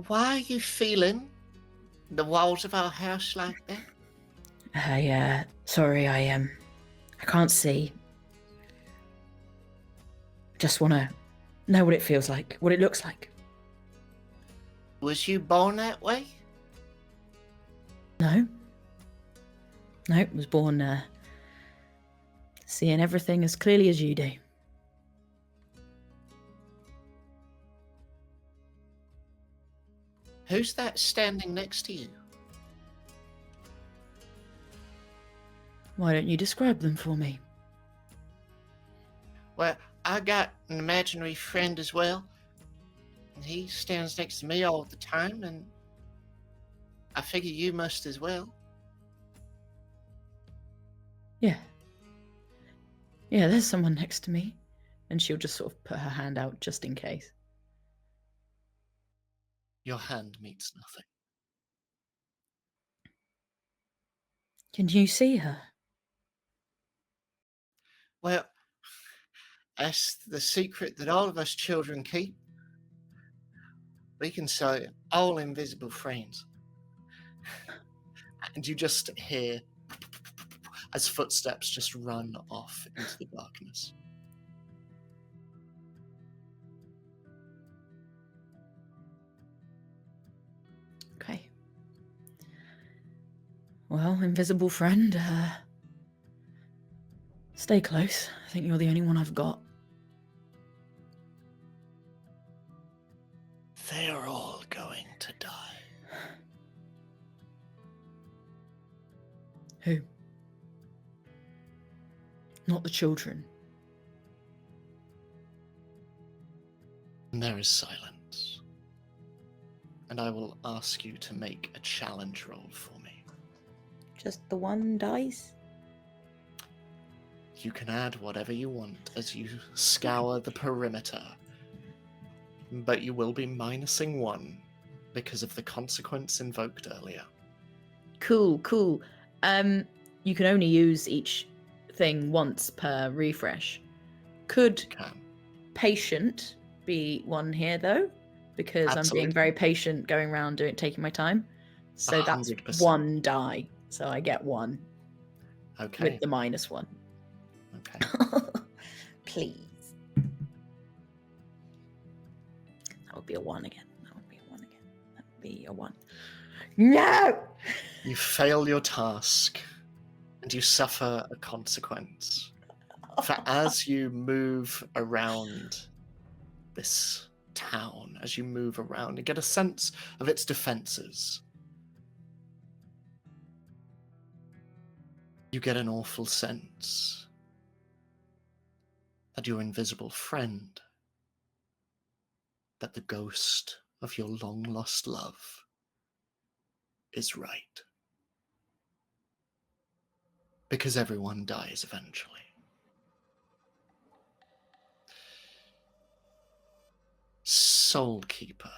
Why are you feeling the walls of our house like that? Sorry, I can't see. Just want to know what it feels like, what it looks like. Was you born that way? No, was born seeing everything as clearly as you do. Who's that standing next to you? Why don't you describe them for me? Well, I got an imaginary friend as well. And he stands next to me all the time, and I figure you must as well. Yeah, there's someone next to me. And she'll just sort of put her hand out just in case. Your hand meets nothing. Can you see her? Well, that's the secret that all of us children keep. We can say all invisible friends. And you just hear as footsteps just run off into the darkness. Okay. Well, invisible friend, stay close. I think you're the only one I've got. They're all going to die. Who? Not the children. And there is silence. And I will ask you to make a challenge roll for me. Just the one dice? You can add whatever you want as you scour the perimeter. But you will be minusing 1 because of the consequence invoked earlier. Cool. You can only use each thing once per refresh. Could patient be one here though? Because Absolutely. I'm being very patient going around taking my time. So 100%. that's 1 die. So I get 1. Okay. With the -1. Okay. Please. That would be a 1 again. That would be a 1. No! You fail your task, and you suffer a consequence. For as you move around this town, as you move around and get a sense of its defenses, you get an awful sense that your invisible friend, that the ghost of your long-lost love, is right. Because everyone dies eventually. Soulkeeper,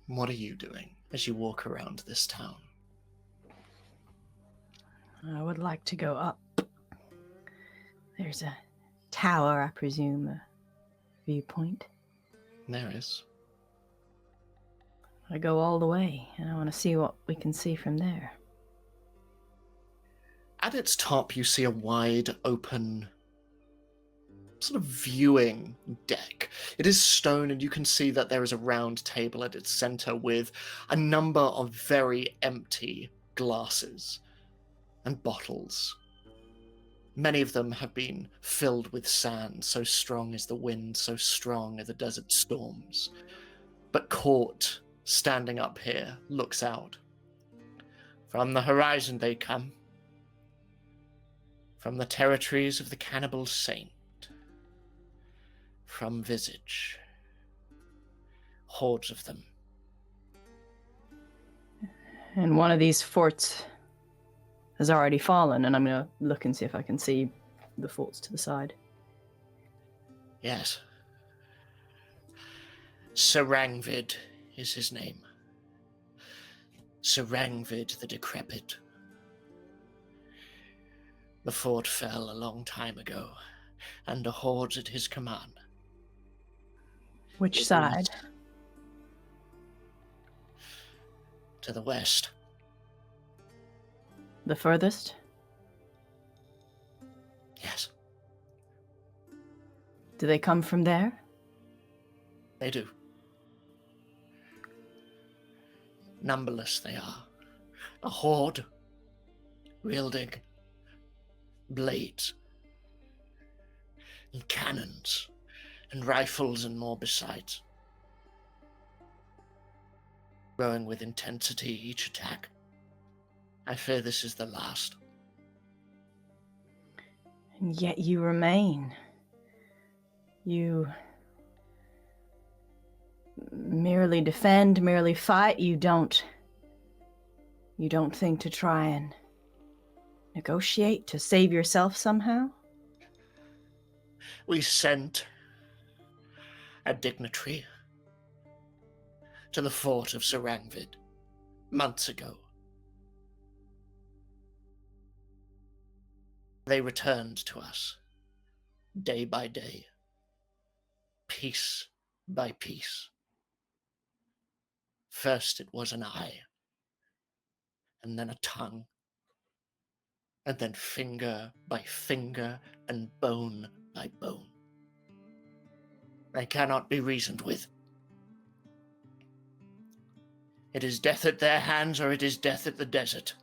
what are you doing as you walk around this town? I would like to go up. There's a tower, I presume, a viewpoint. There is. I go all the way, and I want to see what we can see from there. At its top, you see a wide open sort of viewing deck. It is stone, and you can see that there is a round table at its center with a number of very empty glasses and bottles. Many of them have been filled with sand, so strong is the wind, so strong are the desert storms. But Court, standing up here, looks out. From the horizon they come, from the territories of the cannibal saint, from Visage, hordes of them. And one of these forts has already fallen, and I'm going to look and see if I can see the forts to the side. Yes. Sarangvid is his name. Sarangvid the Decrepit. The fort fell a long time ago, and the hordes at his command. Which side? To the west. The furthest? Yes, Do they come from there? they do. Numberless they are. A horde, wielding blades, and cannons, and rifles, and more besides. Growing with intensity each attack. I fear this is the last. And yet you remain. You merely defend, merely fight. You don't think to try and negotiate to save yourself somehow? We sent a dignitary to the fort of Sarangvid months ago. They returned to us, day by day, piece by piece. First it was an eye, and then a tongue, and then finger by finger and bone by bone. They cannot be reasoned with. It is death at their hands, or it is death at the desert.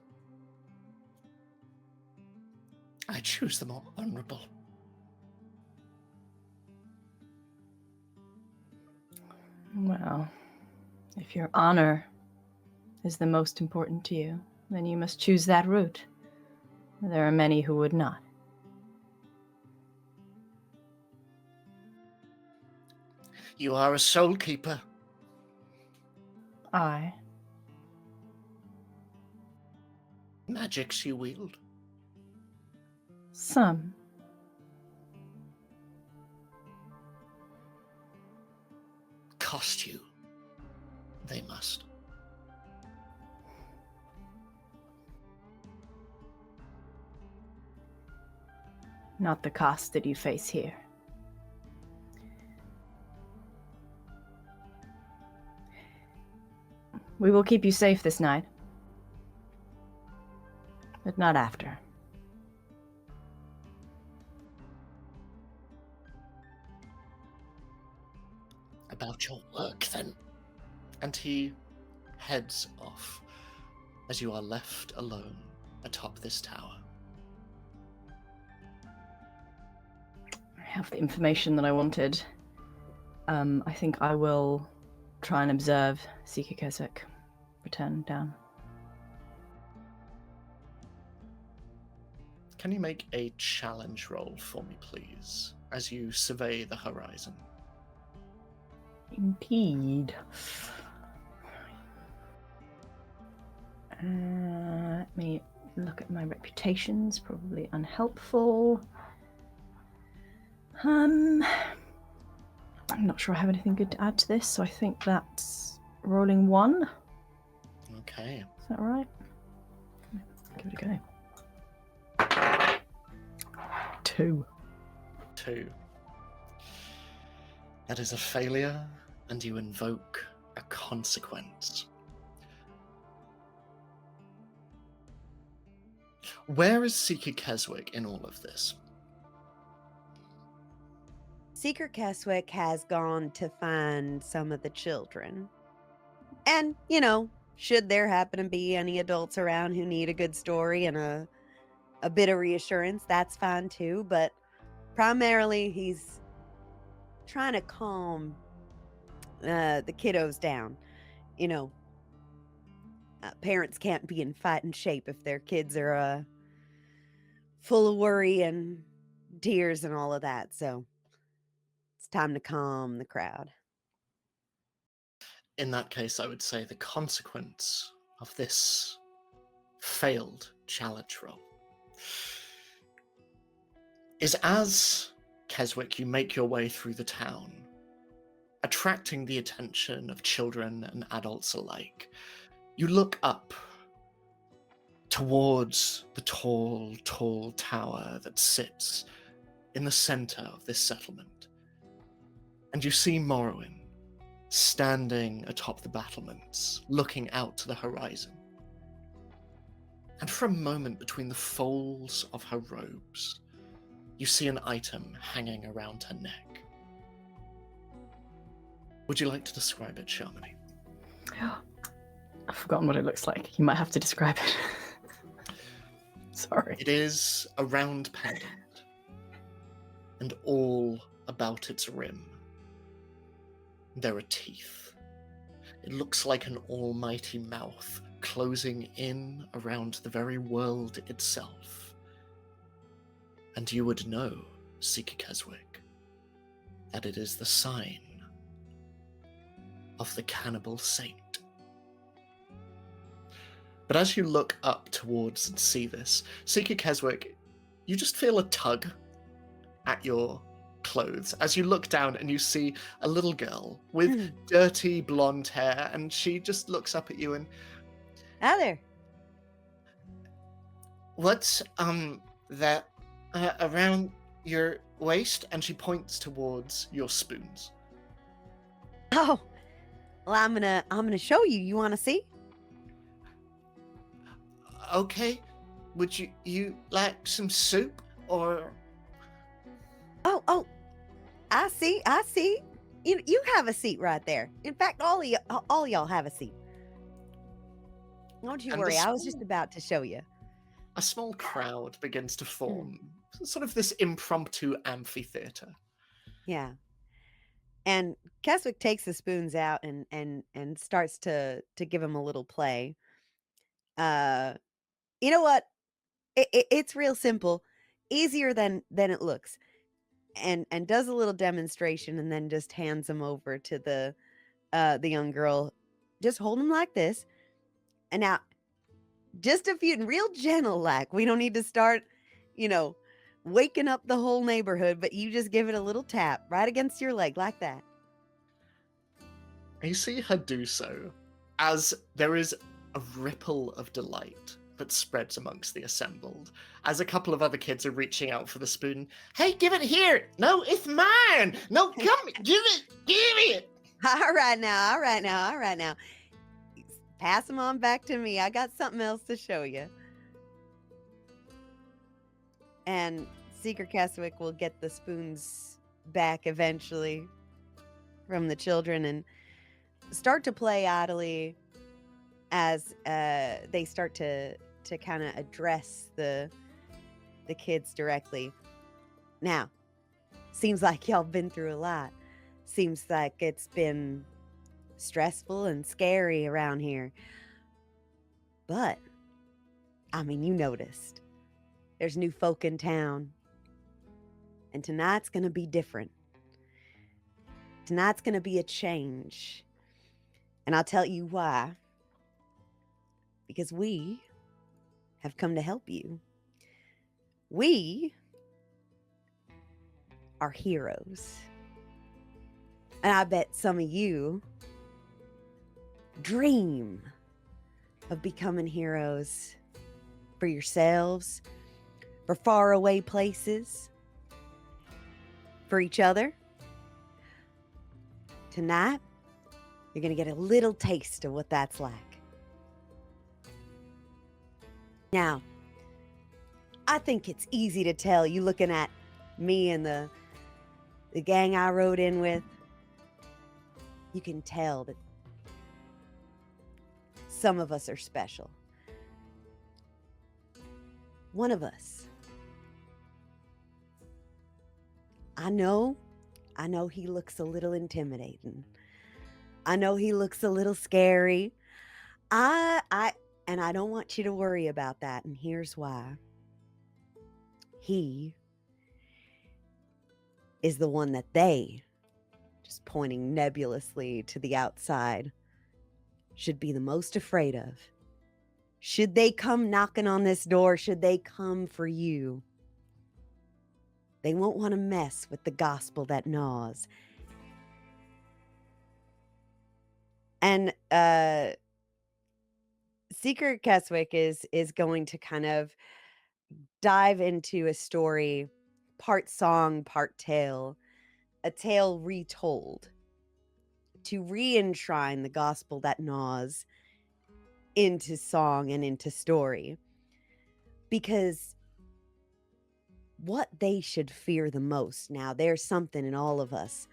I choose the more honorable. Well, if your honor is the most important to you, then you must choose that route. There are many who would not. You are a soul keeper. I. Magics you wield. Some. Cost you. They must. Not the cost that you face here. We will keep you safe this night. But not after. About your work, then. And he heads off as you are left alone atop this tower. I have the information that I wanted. I think I will try and observe Sika Keswick return down. Can you make a challenge roll for me, please, as you survey the horizon? Indeed. Let me look at my reputations. Probably unhelpful. I'm not sure I have anything good to add to this, so I think that's rolling 1. Okay. Is that right? Give it a go. 2. 2. That is a failure, and you invoke a consequence. Where is Sika Keswick in all of this? Seeker Keswick has gone to find some of the children. And, should there happen to be any adults around who need a good story and a bit of reassurance, that's fine too. But primarily, he's trying to calm the kiddos down. Parents can't be in fighting shape if their kids are full of worry and tears and all of that. So it's time to calm the crowd. In that case, I would say the consequence of this failed challenge roll is, as Keswick, you make your way through the town, attracting the attention of children and adults alike. You look up towards the tall, tall tower that sits in the center of this settlement, and you see Morrowind standing atop the battlements, looking out to the horizon. And for a moment, between the folds of her robes, you see an item hanging around her neck. Would you like to describe it, Shamini? I've forgotten what it looks like. You might have to describe it. Sorry. It is a round pendant, and all about its rim there are teeth. It looks like an almighty mouth closing in around the very world itself. And you would know, Seeker Keswick, that it is the sign of the cannibal saint. But as you look up towards and see this, Seeker Keswick, you just feel a tug at your clothes as you look down and you see a little girl with dirty blonde hair, and she just looks up at you and, Hi there. what's that around your waist? And she points towards your spoons. Oh, well, I'm gonna show you. You want to see? Okay, would you like some soup or? Oh, I see. You have a seat right there. In fact, all y'all have a seat. Don't you And worry. the I was just spoon- about to show you. A small crowd begins to form, sort of this impromptu amphitheater. Yeah. And Keswick takes the spoons out and starts to give him a little play. You know what? It's real simple, easier than it looks. And does a little demonstration and then just hands them over to the young girl. Just hold them like this. And now, just a few, real gentle, like, we don't need to start, waking up the whole neighborhood, but you just give it a little tap right against your leg like that. And you see her do so as there is a ripple of delight that spreads amongst the assembled, as a couple of other kids are reaching out for the spoon. Hey, give it here! No, it's mine! No, come, give it! All right now. Pass them on back to me. I got something else to show you. And Seeker Keswick will get the spoons back eventually from the children and start to play idly as they start to kind of address the kids directly. Now, seems like y'all been through a lot. Seems like it's been stressful and scary around here. But, I mean, you noticed. There's new folk in town. And tonight's going to be different. Tonight's going to be a change. And I'll tell you why. Because we have come to help you. We are heroes. And I bet some of you dream of becoming heroes for yourselves, for faraway places, for each other. Tonight, you're going to get a little taste of what that's like. Now, I think it's easy to tell, you looking at me and the the gang I rode in with, you can tell that some of us are special. One of us. I know he looks a little intimidating. I know he looks a little scary. And I don't want you to worry about that, and here's why. He is the one that they, just pointing nebulously to the outside, should be the most afraid of. Should they come knocking on this door, should they come for you, they won't want to mess with the gospel that gnaws. And Seeker Keswick is going to kind of dive into a story, part song, part tale, a tale retold, to re-enshrine the gospel that gnaws into song and into story. Because what they should fear the most, now there's something in all of us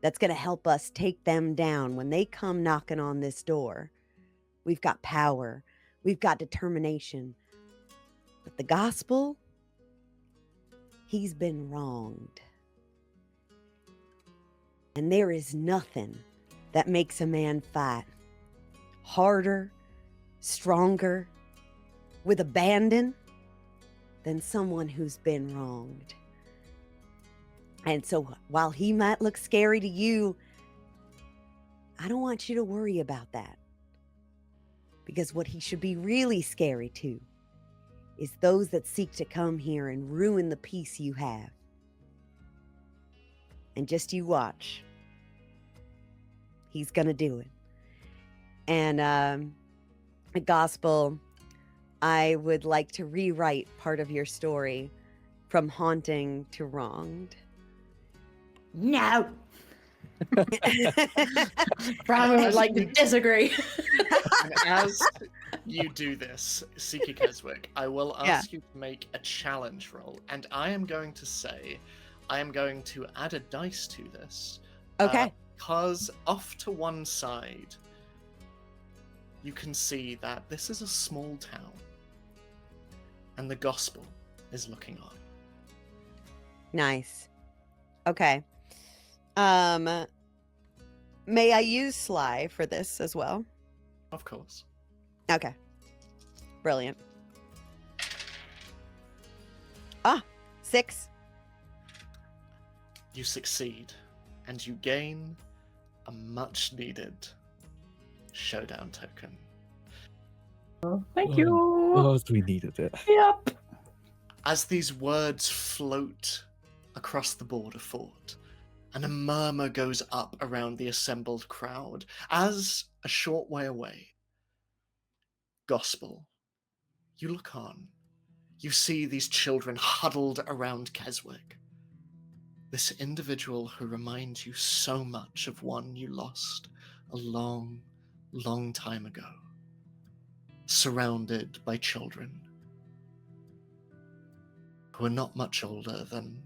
that's going to help us take them down when they come knocking on this door. We've got power, we've got determination. But the gospel, he's been wronged. And there is nothing that makes a man fight harder, stronger, with abandon than someone who's been wronged. And so while he might look scary to you, I don't want you to worry about that. Because what he should be really scary to is those that seek to come here and ruin the peace you have. And just you watch. He's going to do it. And the gospel, I would like to rewrite part of your story from haunting to wronged. No. Brahma would like to disagree. And as you do this, Seeker Keswick, I will ask you to make a challenge roll, and I am going to say, I am going to add a dice to this. Okay. Because off to one side, you can see that this is a small town, and the gospel is looking on. Nice. Okay. May I use Sly for this as well? Of course. Okay. Brilliant. 6. You succeed, and you gain a much-needed showdown token. Thank you. Oh, we needed it. Yep. As these words float across the border fort, and a murmur goes up around the assembled crowd, as a short way away, Gospel, you look on. You see these children huddled around Keswick. This individual who reminds you so much of one you lost a long, long time ago, surrounded by children who are not much older than,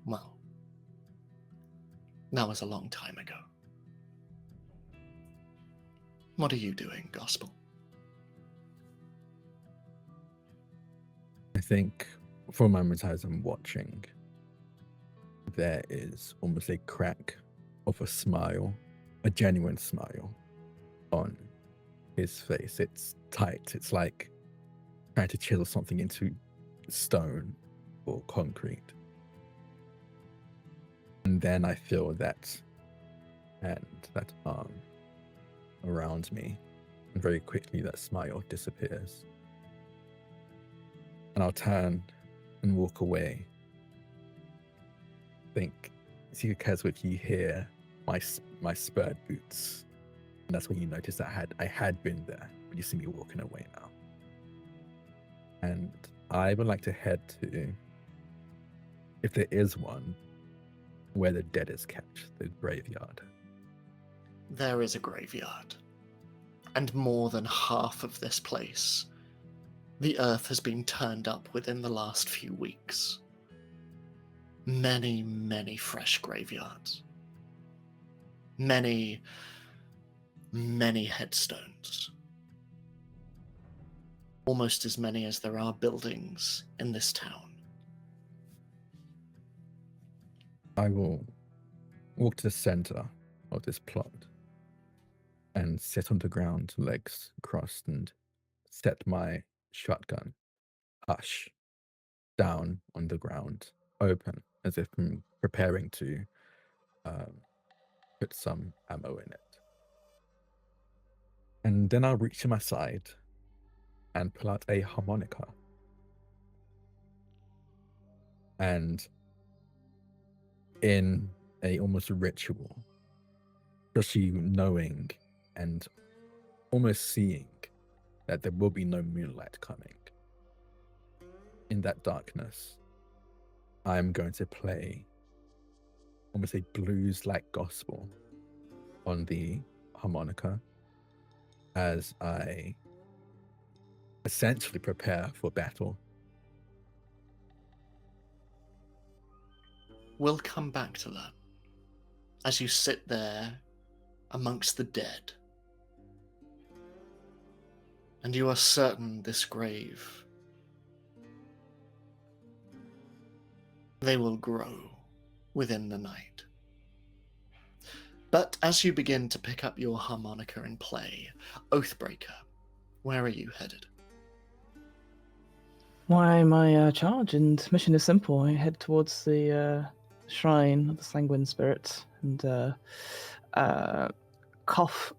well, that was a long time ago. What are you doing, Gospel? I think for a moment as I'm watching, there is almost a crack of a smile, a genuine smile on his face. It's tight. It's like trying to chisel something into stone or concrete. And then I feel that hand, that arm around me, and very quickly that smile disappears. And I'll turn and walk away. Think, see, Keswick, you hear my spurred boots, and that's when you notice that I had been there, but you see me walking away now. And I would like to head to, if there is one, where the dead is kept, the graveyard. There is a graveyard, and more than half of this place, the earth has been turned up within the last few weeks. many, many fresh graveyards. Many, many headstones. Almost as many as there are buildings in this town. I will walk to the center of this plot and sit on the ground, legs crossed, and set my shotgun, hush, down on the ground, open, as if I'm preparing to put some ammo in it. And then I'll reach to my side and pull out a harmonica. And in a almost ritual, just you knowing and almost seeing that there will be no moonlight coming. In that darkness, I'm going to play almost a blues-like gospel on the harmonica as I essentially prepare for battle. We'll come back to that as you sit there amongst the dead. And you are certain this grave, they will grow within the night. But as you begin to pick up your harmonica and play, Oathbreaker, where are you headed? Why, my charge and mission is simple. I head towards the shrine of the sanguine spirit and cough,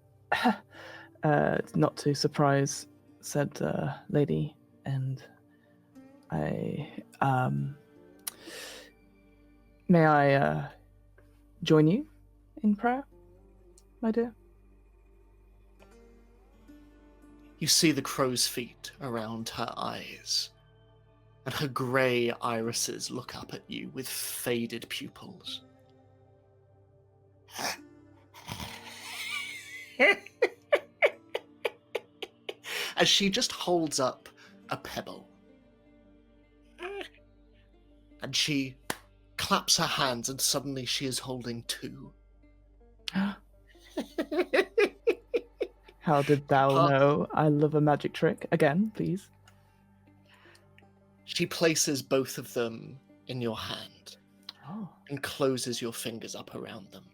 not to surprise said lady, and I may I join you in prayer, my dear? You see the crow's feet around her eyes, and her grey irises look up at you with faded pupils. As she just holds up a pebble. And she claps her hands, and suddenly she is holding two. How did thou know I love a magic trick? Again, please. She places both of them in your hand Oh. and closes your fingers up around them.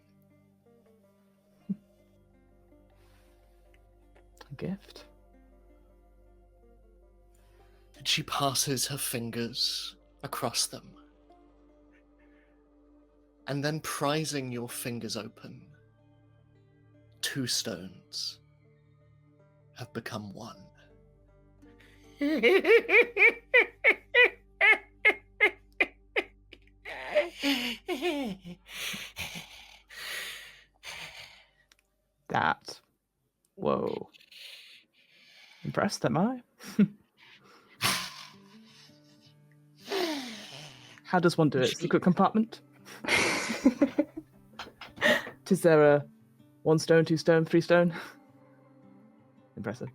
A gift. And she passes her fingers across them. And then, prizing your fingers open, two stones have become one. That. Whoa. Impressed, am I? How does one do it? Secret compartment? Is there a 1 stone, 2 stone, 3 stone? Impressive.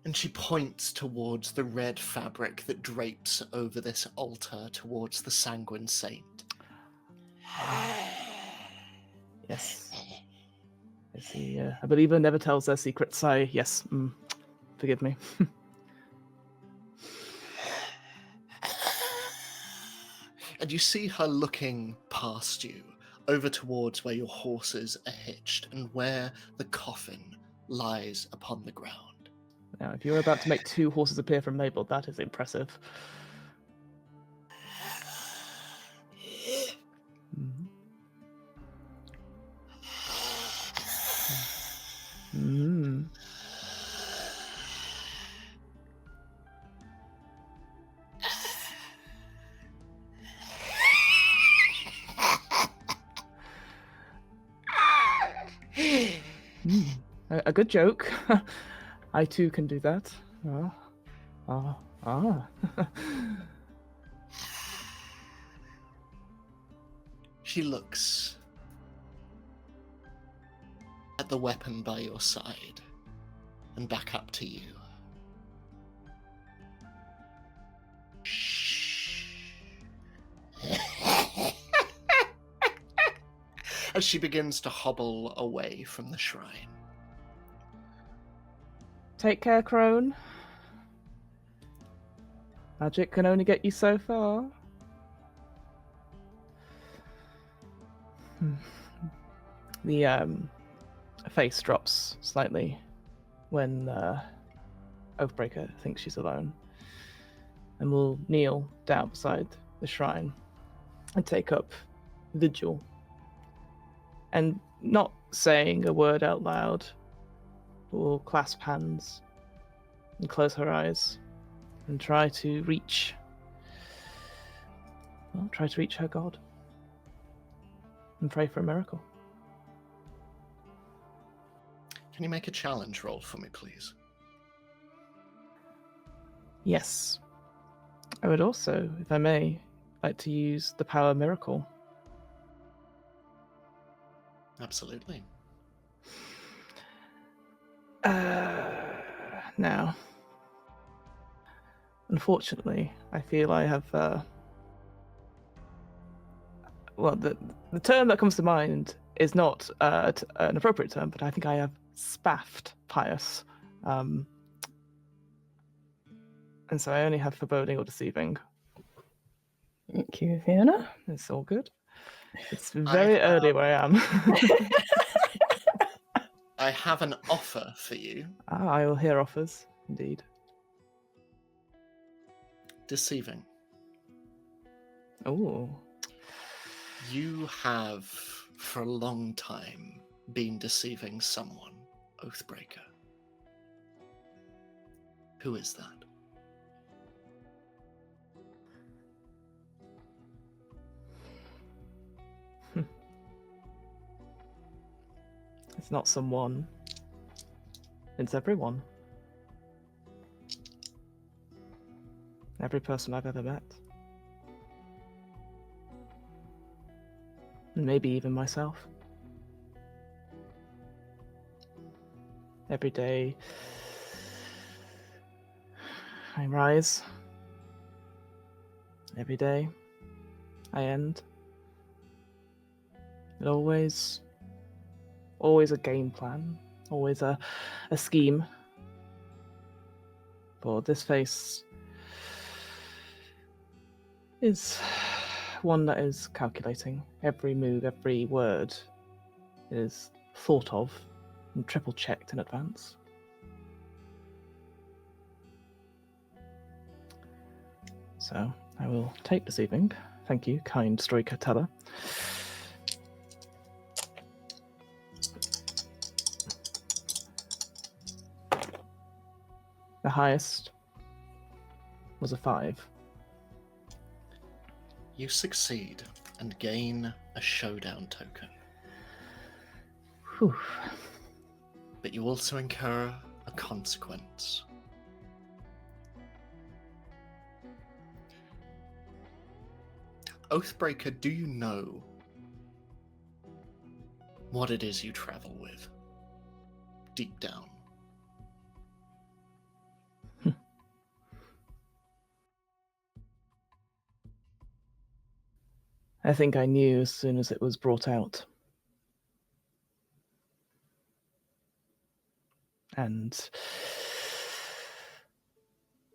And she points towards the red fabric that drapes over this altar towards the sanguine saint. Yes. I see. A believer never tells their secrets. Yes. Forgive me. And you see her looking past you, over towards where your horses are hitched and where the coffin lies upon the ground. Now, if you're about to make 2 horses appear from Mabel, that is impressive. A good joke. I too can do that. She looks at the weapon by your side and back up to you. Shh. as she begins to hobble away from the shrine. Take care, Crone. Magic can only get you so far. The face drops slightly when Oathbreaker thinks she's alone, and will kneel down beside the shrine and take up vigil. And not saying a word out loud, will clasp hands and close her eyes and try to reach her God and pray for a miracle. Can you make a challenge roll for me, please? Yes. I would also, if I may, like to use the power miracle. Absolutely. Now, unfortunately, I feel I have. Well, the term that comes to mind is not an appropriate term, but I think I have spaffed pious, and so I only have foreboding or deceiving. Thank you, Fiona. It's all good. It's very early where I am. I have an offer for you. I will hear offers, indeed. Deceiving. Oh. You have, for a long time, been deceiving someone, Oathbreaker. Who is that? It's not someone. It's everyone. Every person I've ever met. And maybe even myself. Every day I rise. Every day I end. It always a game plan, always a scheme. But this face is one that is calculating. Every move, every word is thought of and triple checked in advance. So I will take deceiving. Thank you, kind storyteller. The highest was a 5. You succeed and gain a showdown token. Whew. But you also incur a consequence. Oathbreaker, do you know what it is you travel with? Deep down. I think I knew as soon as it was brought out. And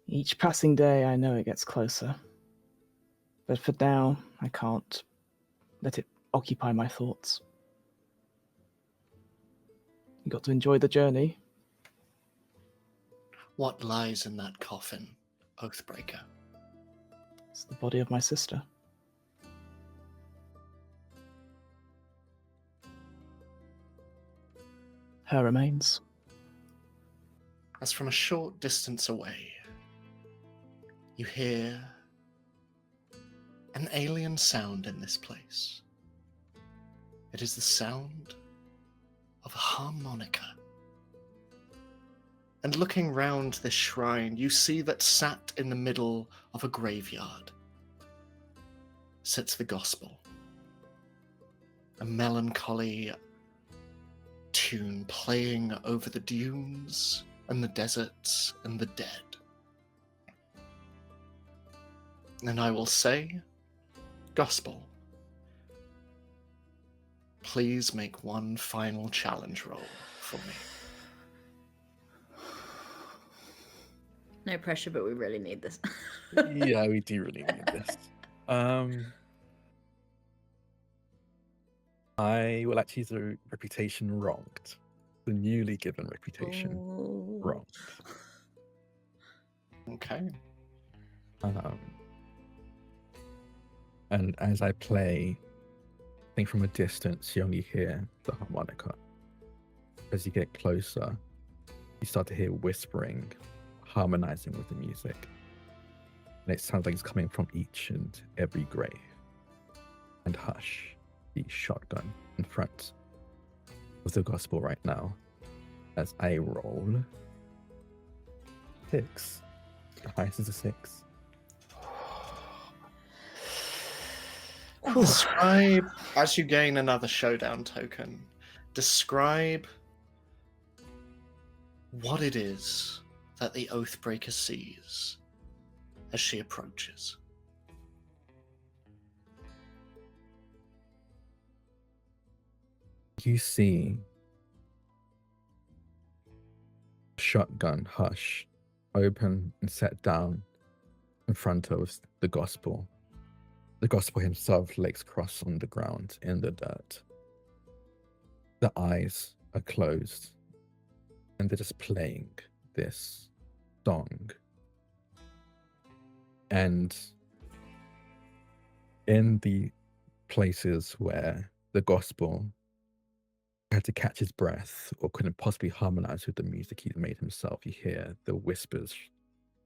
each passing day, I know it gets closer. But for now, I can't let it occupy my thoughts. You got to enjoy the journey. What lies in that coffin, Oathbreaker? It's the body of my sister. Her remains. As from a short distance away, you hear an alien sound in this place. It is the sound of a harmonica. And looking round this shrine, you see that sat in the middle of a graveyard sits the gospel. A melancholy tune playing over the dunes and the deserts and the dead. And I will say, gospel, please make one final challenge roll for me. No pressure, but we really need this. Yeah, we do really need this. I will actually do reputation wronged. The newly given reputation wronged. Okay. And as I play, I think from a distance, you only hear the harmonica. As you get closer, you start to hear whispering, harmonizing with the music. And it sounds like it's coming from each and every grave. And hush, the shotgun in front of the gospel right now. As I roll 6. The highest is a 6. Describe, as you gain another showdown token, describe what it is that the Oathbreaker sees as she approaches. You see shotgun hush open and set down in front of the gospel. The gospel himself legs crossed on the ground in the dirt. The eyes are closed and they're just playing this song. And in the places where the gospel had to catch his breath or couldn't possibly harmonize with the music he'd made himself, you hear the whispers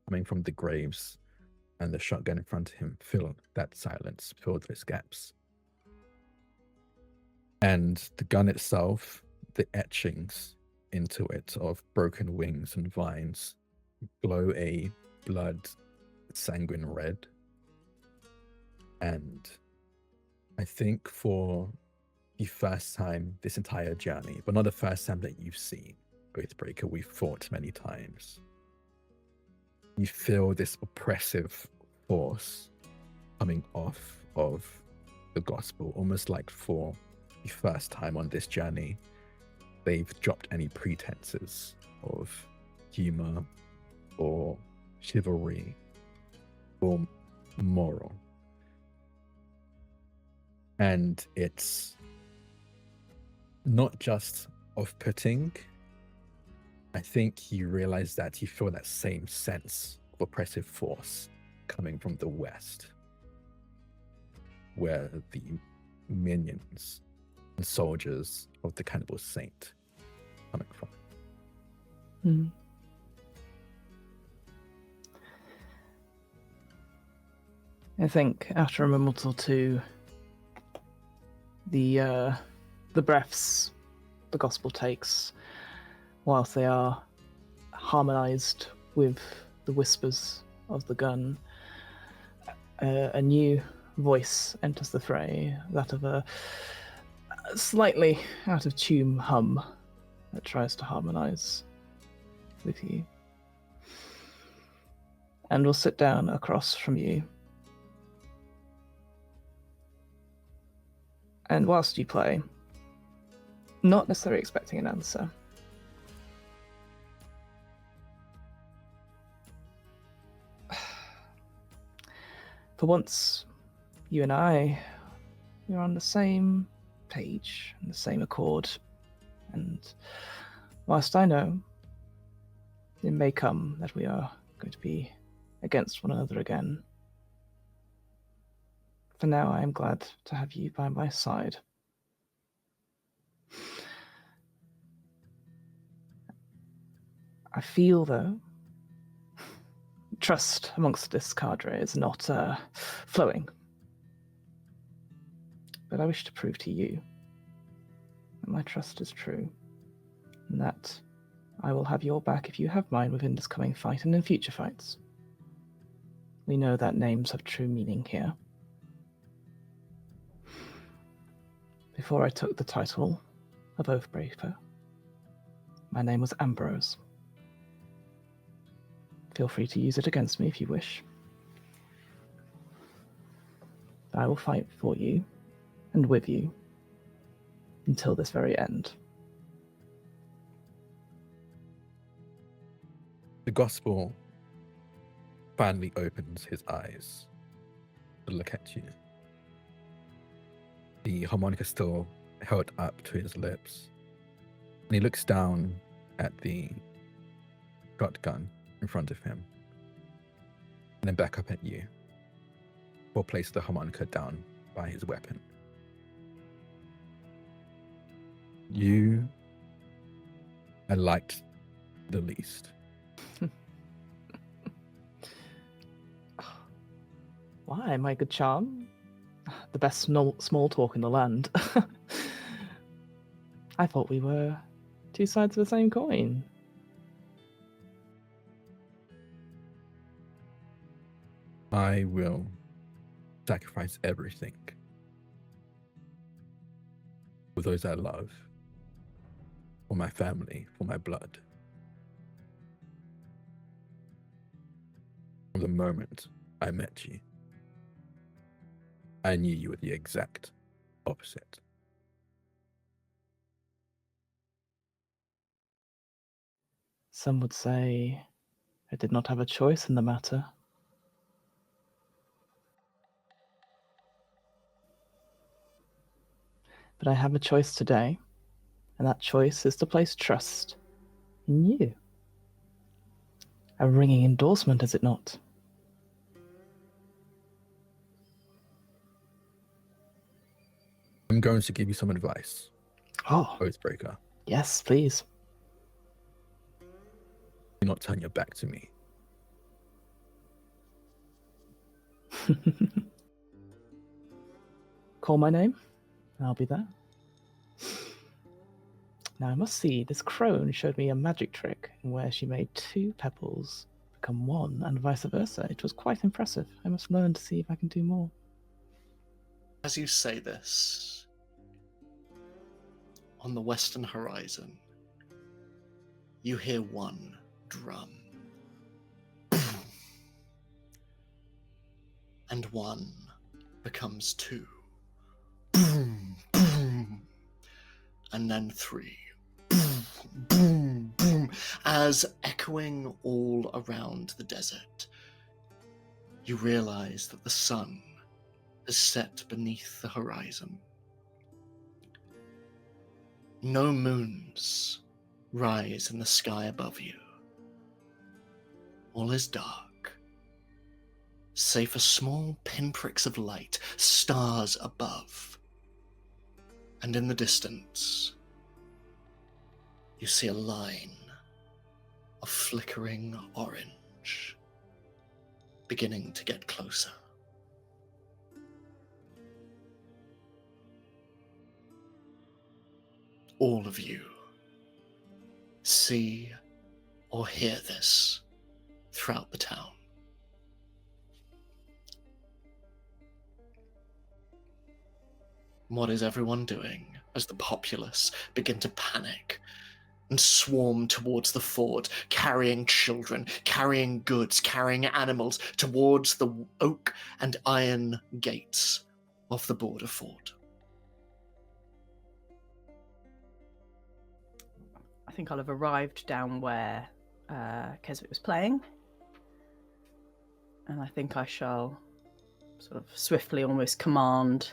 coming from the graves and the shotgun in front of him fill that silence, fill those gaps. And the gun itself, the etchings into it of broken wings and vines glow a blood sanguine red. And I think for the first time this entire journey, but not the first time that you've seen Oathbreaker, we've fought many times. You feel this oppressive force coming off of the gospel, almost like for the first time on this journey, they've dropped any pretenses of humor or chivalry or moral. And it's not just off-putting. I think you realize that you feel that same sense of oppressive force coming from the west, where the minions and soldiers of the cannibal saint coming from. Mm. I think after a moment or two, the breaths the gospel takes, whilst they are harmonized with the whispers of the gun, a new voice enters the fray, that of a slightly out of tune hum that tries to harmonize with you. And will sit down across from you. And whilst you play, not necessarily expecting an answer, for once, you and I, we're on the same page, on the same accord, and whilst I know it may come that we are going to be against one another again, for now I am glad to have you by my side. I feel, though, trust amongst this cadre is not flowing. But I wish to prove to you that my trust is true, and that I will have your back if you have mine within this coming fight and in future fights. We know that names have true meaning here. Before I took the title of Oathbreaker, my name was Ambrose. Feel free to use it against me if you wish. I will fight for you and with you until this very end. The gospel finally opens his eyes to look at you. The harmonica still held up to his lips. And he looks down at the shotgun in front of him. And then back up at you. Or place the harmonica down by his weapon. You I liked the least. Why, my good charm? The best small talk in the land. I thought we were two sides of the same coin. I will sacrifice everything for those I love, for my family, for my blood. From the moment I met you, I knew you were the exact opposite. Some would say I did not have a choice in the matter. But I have a choice today, and that choice is to place trust in you. A ringing endorsement, is it not? I'm going to give you some advice, Oh, Oathbreaker. yes, please. Do not turn your back to me. Call my name, and I'll be there. Now I must see, this crone showed me a magic trick where she made two pebbles become one, and vice versa. It was quite impressive. I must learn to see if I can do more. As you say this, on the western horizon, you hear one drum. And one becomes two. Boom, boom. And then three. Boom, boom, boom. As echoing all around the desert, you realize that the sun is set beneath the horizon. No moons rise in the sky above you. All is dark, save for small pinpricks of light, stars above. And in the distance, you see a line of flickering orange beginning to get closer. All of you see or hear this throughout the town. What is everyone doing as the populace begin to panic and swarm towards the ford, carrying children, carrying goods, carrying animals towards the oak and iron gates of the border fort? I think I'll have arrived down where Keswick was playing. And I think I shall sort of swiftly almost command,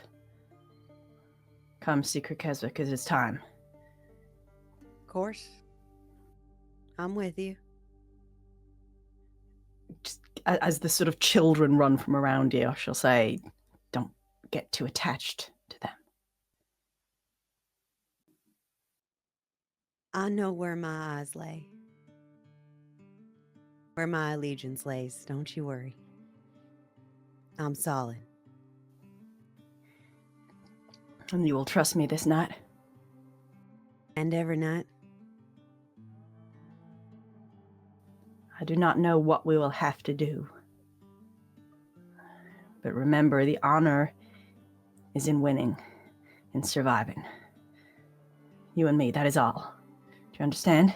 "Come, Secret Keswick, it is time." Of course. I'm with you. Just as the sort of children run from around you, I shall say, "Don't get too attached to them." I know where my eyes lay. Where my allegiance lays, don't you worry. I'm solid. And you will trust me this night. And every night. I do not know what we will have to do. But remember, the honor is in winning, in surviving. You and me, that is all. Do you understand?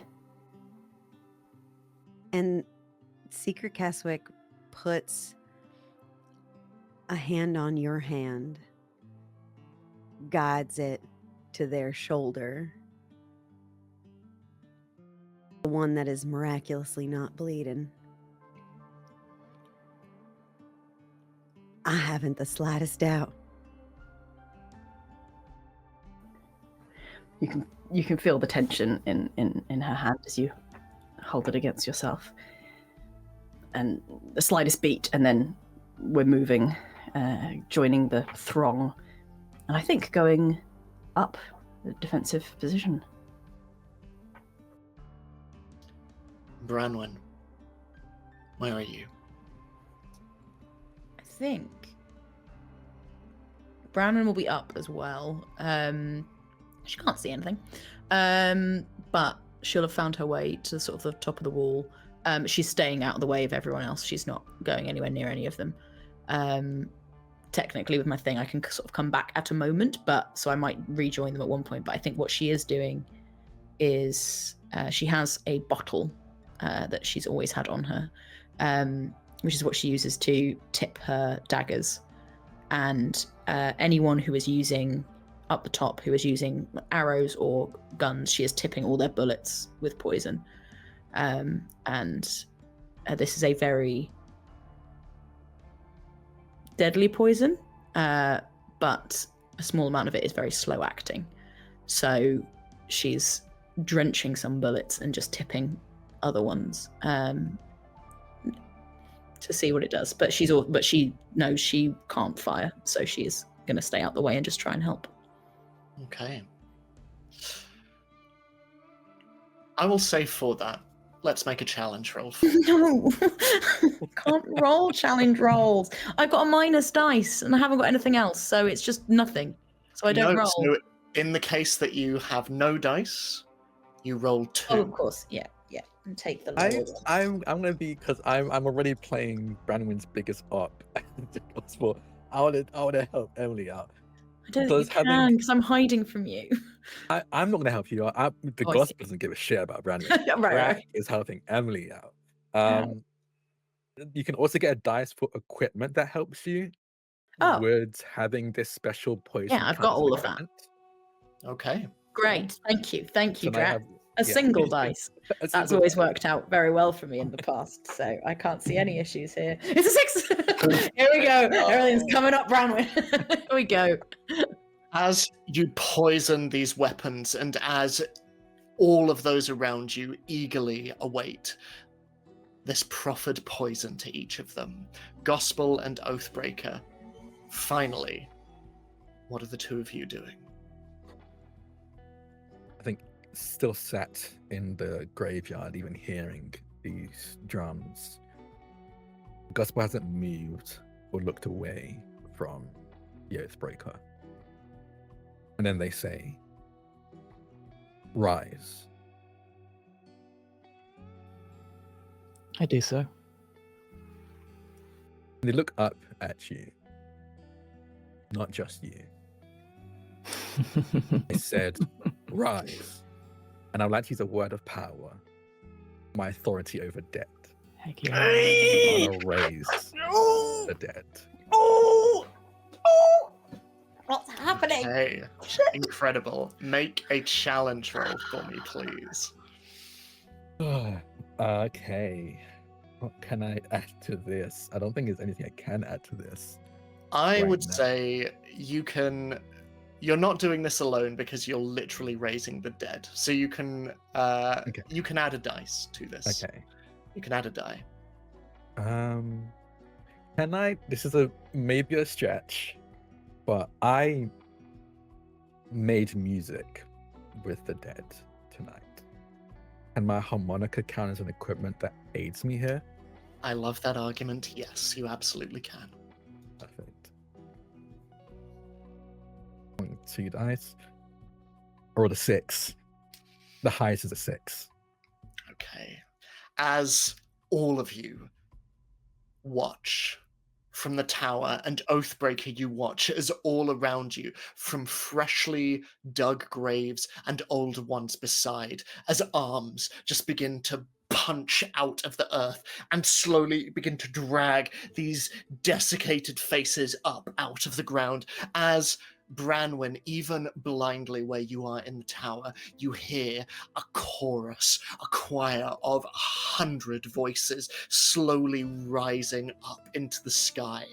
And Secret Keswick puts a hand on your hand, guides it to their shoulder. The one that is miraculously not bleeding. I haven't the slightest doubt. You can feel the tension in her hand as you hold it against yourself. And the slightest beat, and then we're moving, joining the throng. And I think going up the defensive position. Branwen, where are you? I think Branwen will be up as well. She can't see anything, but she'll have found her way to sort of the top of the wall. She's staying out of the way of everyone else. She's not going anywhere near any of them. Technically, with my thing, I can sort of come back at a moment, so I might rejoin them at one point. But I think what she is doing is she has a bottle that she's always had on her, which is what she uses to tip her daggers. And anyone who is using up the top, who is using arrows or guns, she is tipping all their bullets with poison. And this is a very deadly poison, but a small amount of it is very slow acting. So she's drenching some bullets and just tipping other ones to see what it does. But she knows she can't fire, so she's going to stay out the way and just try and help. Okay. I will say for that, let's make a challenge roll. No, can't roll challenge rolls. I've got a minus dice and I haven't got anything else, so it's just nothing. So I don't roll. So in the case that you have no dice, you roll 2. Oh, of course, yeah, and take the lower one. I'm gonna be, because I'm already playing Branwen's biggest op. I wanna help Emily out. I don't think you can, because I'm hiding from you. I'm not going to help you out. The gospel doesn't give a shit about Brandon. right. Is helping Emily out. You can also get a dice for equipment that helps you with having this special poison. Yeah, I've got all of that. Okay. Great. Thank you, So Drak. Single dice. That's always worked out very well for me in the past, so I can't see any issues here. It's a 6! Here we go. Everything's coming up, Branwen. Here we go. As you poison these weapons, and as all of those around you eagerly await this proffered poison to each of them, Gospel and Oathbreaker, finally, what are the two of you doing? I think still sat in the graveyard, even hearing these drums. Gospel hasn't moved or looked away from the Oathbreaker. And then they say, "Rise." I do so. And they look up at you. Not just you. They said, "Rise." And I'd like to use a word of power. My authority over death. Heck yeah. I'm gonna raise the dead. What's happening? Okay, incredible. Make a challenge roll for me, please. Okay. What can I add to this? I don't think there's anything I can add to this. I right would now. say you're not doing this alone because you're literally raising the dead. So you can you can add a dice to this. Okay. You can add a die. Can I? This is maybe a stretch, but I made music with the dead tonight. And my harmonica count as an equipment that aids me here? I love that argument. Yes, you absolutely can. Perfect. 2 dice. Or the 6. The highest is a 6. Okay. As all of you watch from the tower, and Oathbreaker, you watch as all around you, from freshly dug graves and old ones beside, as arms just begin to punch out of the earth and slowly begin to drag these desiccated faces up out of the ground, as Branwen, even blindly where you are in the tower, you hear a chorus, a choir of 100 voices slowly rising up into the sky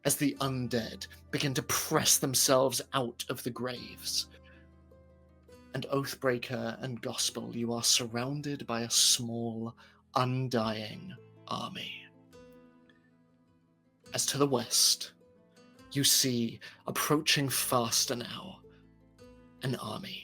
as the undead begin to press themselves out of the graves. And Oathbreaker and Gospel, you are surrounded by a small, undying army. As to the west, you see, approaching faster now, an army.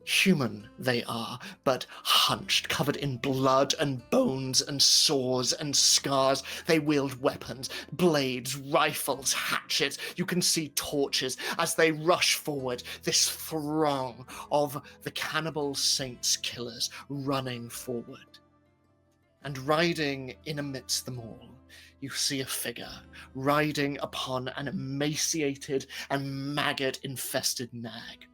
Human they are, but hunched, covered in blood and bones and sores and scars. They wield weapons, blades, rifles, hatchets. You can see torches as they rush forward, this throng of the cannibal saints' killers running forward. And riding in amidst them all, you see a figure riding upon an emaciated and maggot-infested nag.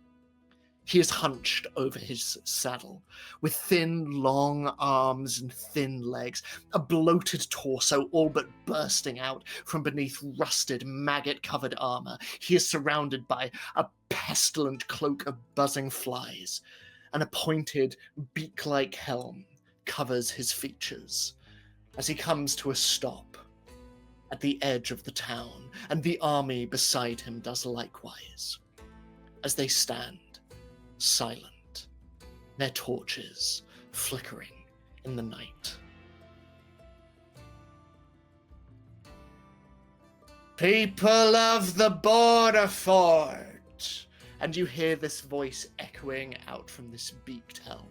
He is hunched over his saddle, with thin, long arms and thin legs, a bloated torso all but bursting out from beneath rusted, maggot-covered armor. He is surrounded by a pestilent cloak of buzzing flies. An pointed, beak-like helm covers his features as he comes to a stop at the edge of the town, and the army beside him does likewise, as they stand silent, their torches flickering in the night. People of the border fort! And you hear this voice echoing out from this beaked helm.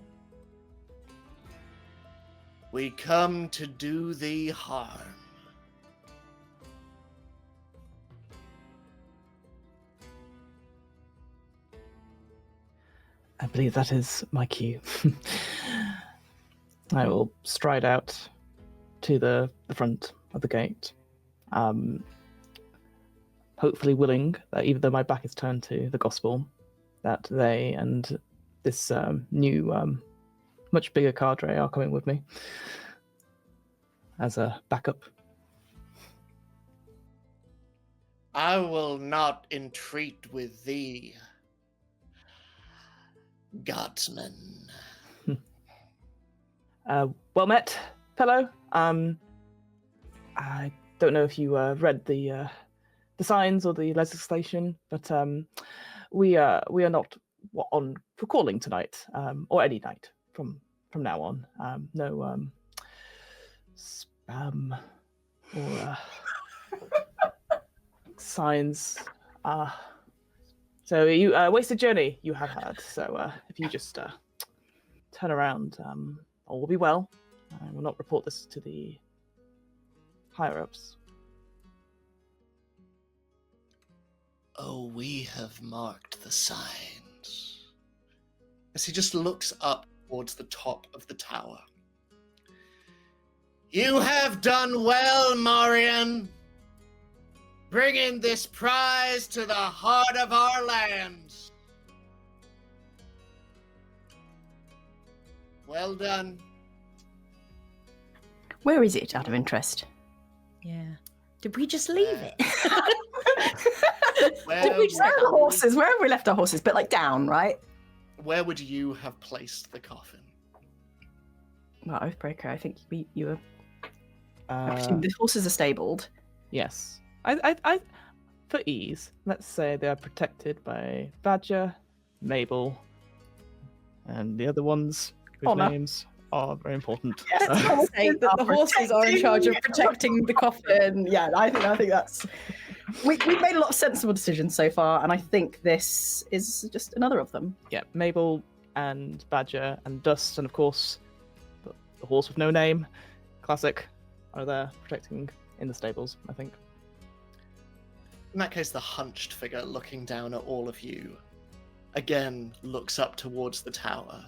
We come to do thee harm. I believe that is my cue. I will stride out to the front of the gate, hopefully willing that even though my back is turned to the gospel, that they and this new, much bigger cadre are coming with me as a backup. I will not entreat with thee, Godsman. Well met, fellow. I don't know if you read the signs or the legislation, but we are not on for calling tonight, or any night from now on. No spam or signs. So you wasted journey you have had. So if you just turn around, all will be well. I will not report this to the higher ups. Oh, we have marked the signs. As he just looks up towards the top of the tower. You have done well, Marian, bringing this prize to the heart of our lands. Well done. Where is it, out of interest? Yeah. Did we just leave it? Did we just leave the horses? Where have we left our horses? But like down, right? Where would you have placed the coffin? Well, Oathbreaker, I think you were. I presume the horses are stabled. Yes. I for ease, let's say they are protected by Badger, Mabel, and the other ones whose Honor. names are very important. Yes, I would say that the horses are in charge of protecting the coffin. Yeah, I think that's. We've made a lot of sensible decisions so far, and I think this is just another of them. Yeah, Mabel and Badger and Dust, and of course the horse with no name, classic, are there protecting in the stables, I think. In that case, the hunched figure looking down at all of you again looks up towards the tower.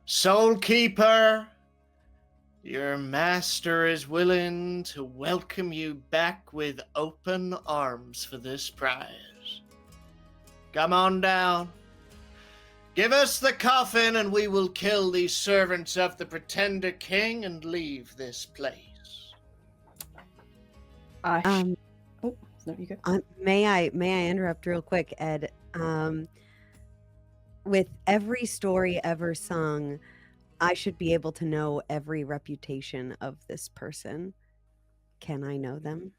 Soulkeeper, your master is willing to welcome you back with open arms for this prize. Come on down. Give us the coffin and we will kill these servants of the Pretender King and leave this place. No, you go. May I interrupt real quick, Ed? With every story ever sung, I should be able to know every reputation of this person. Can I know them?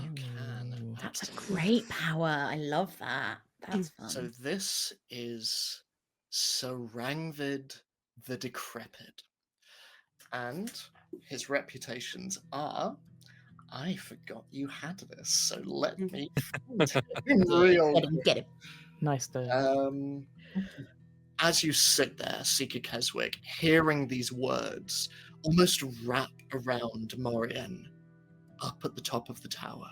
You can. That's a absolutely. great power. I love that. That's fun. So this is Sarangvid the Decrepit. And his reputations are... I forgot you had this, so let me find it real Get him, get him. Nice though. As you sit there, Seeker Keswick, hearing these words almost wrap around Morian up at the top of the tower,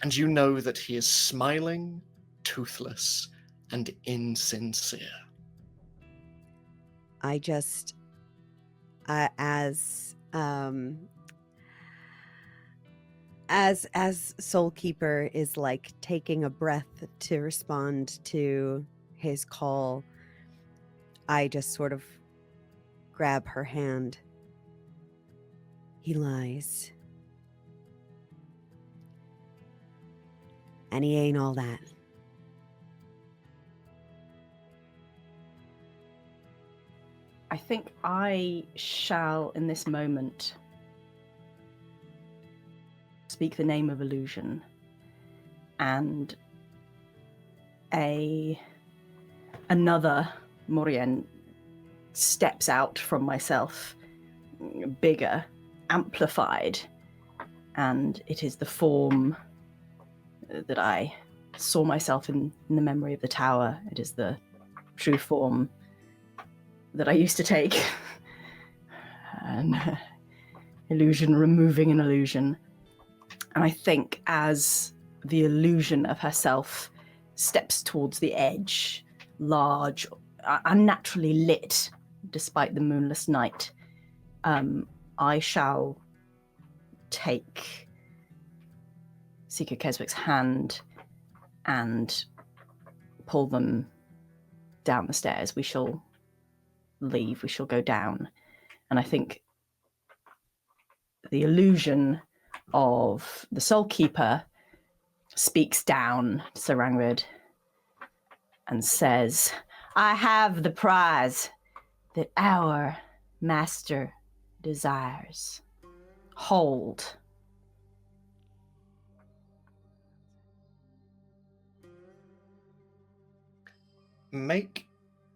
and you know that he is smiling, toothless, and insincere. I just, as Soulkeeper is like taking a breath to respond to his call, I just sort of grab her hand. He lies. And he ain't all that. I think I shall, in this moment, speak the name of illusion, and another Morian steps out from myself, bigger, amplified, and it is the form that I saw myself in the memory of the tower. It is the true form that I used to take. An illusion removing an illusion. And I think as the illusion of herself steps towards the edge, large, unnaturally lit, despite the moonless night, I shall take Seeker Keswick's hand and pull them down the stairs. We shall leave, we shall go down. And I think the illusion of the Soul Keeper speaks down to Sarangrid and says, I have the prize that our master desires. Hold. Make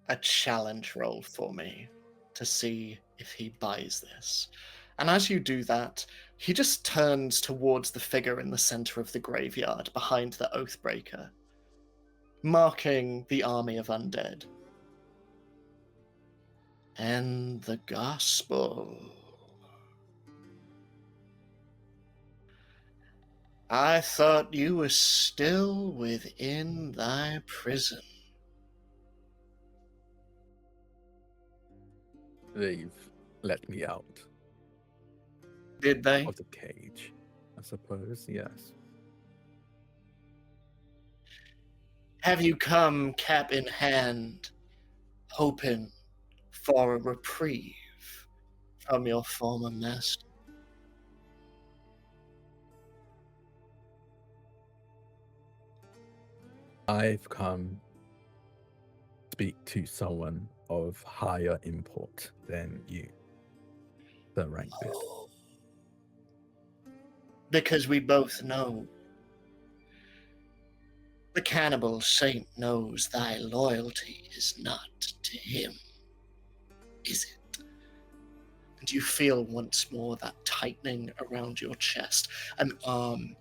a challenge roll for me to see if he buys this. And as you do that, he just turns towards the figure in the center of the graveyard behind the Oathbreaker, marking the army of undead. And the gospel. I thought you were still within thy prison. They've let me out Did they? of the cage, I suppose, yes. Have you come cap in hand, hoping for a reprieve from your former master? I've come to speak to someone of higher import than you, the rank bit. Oh. Because we both know the cannibal saint knows thy loyalty is not to him, is it? And you feel once more that tightening around your chest, an arm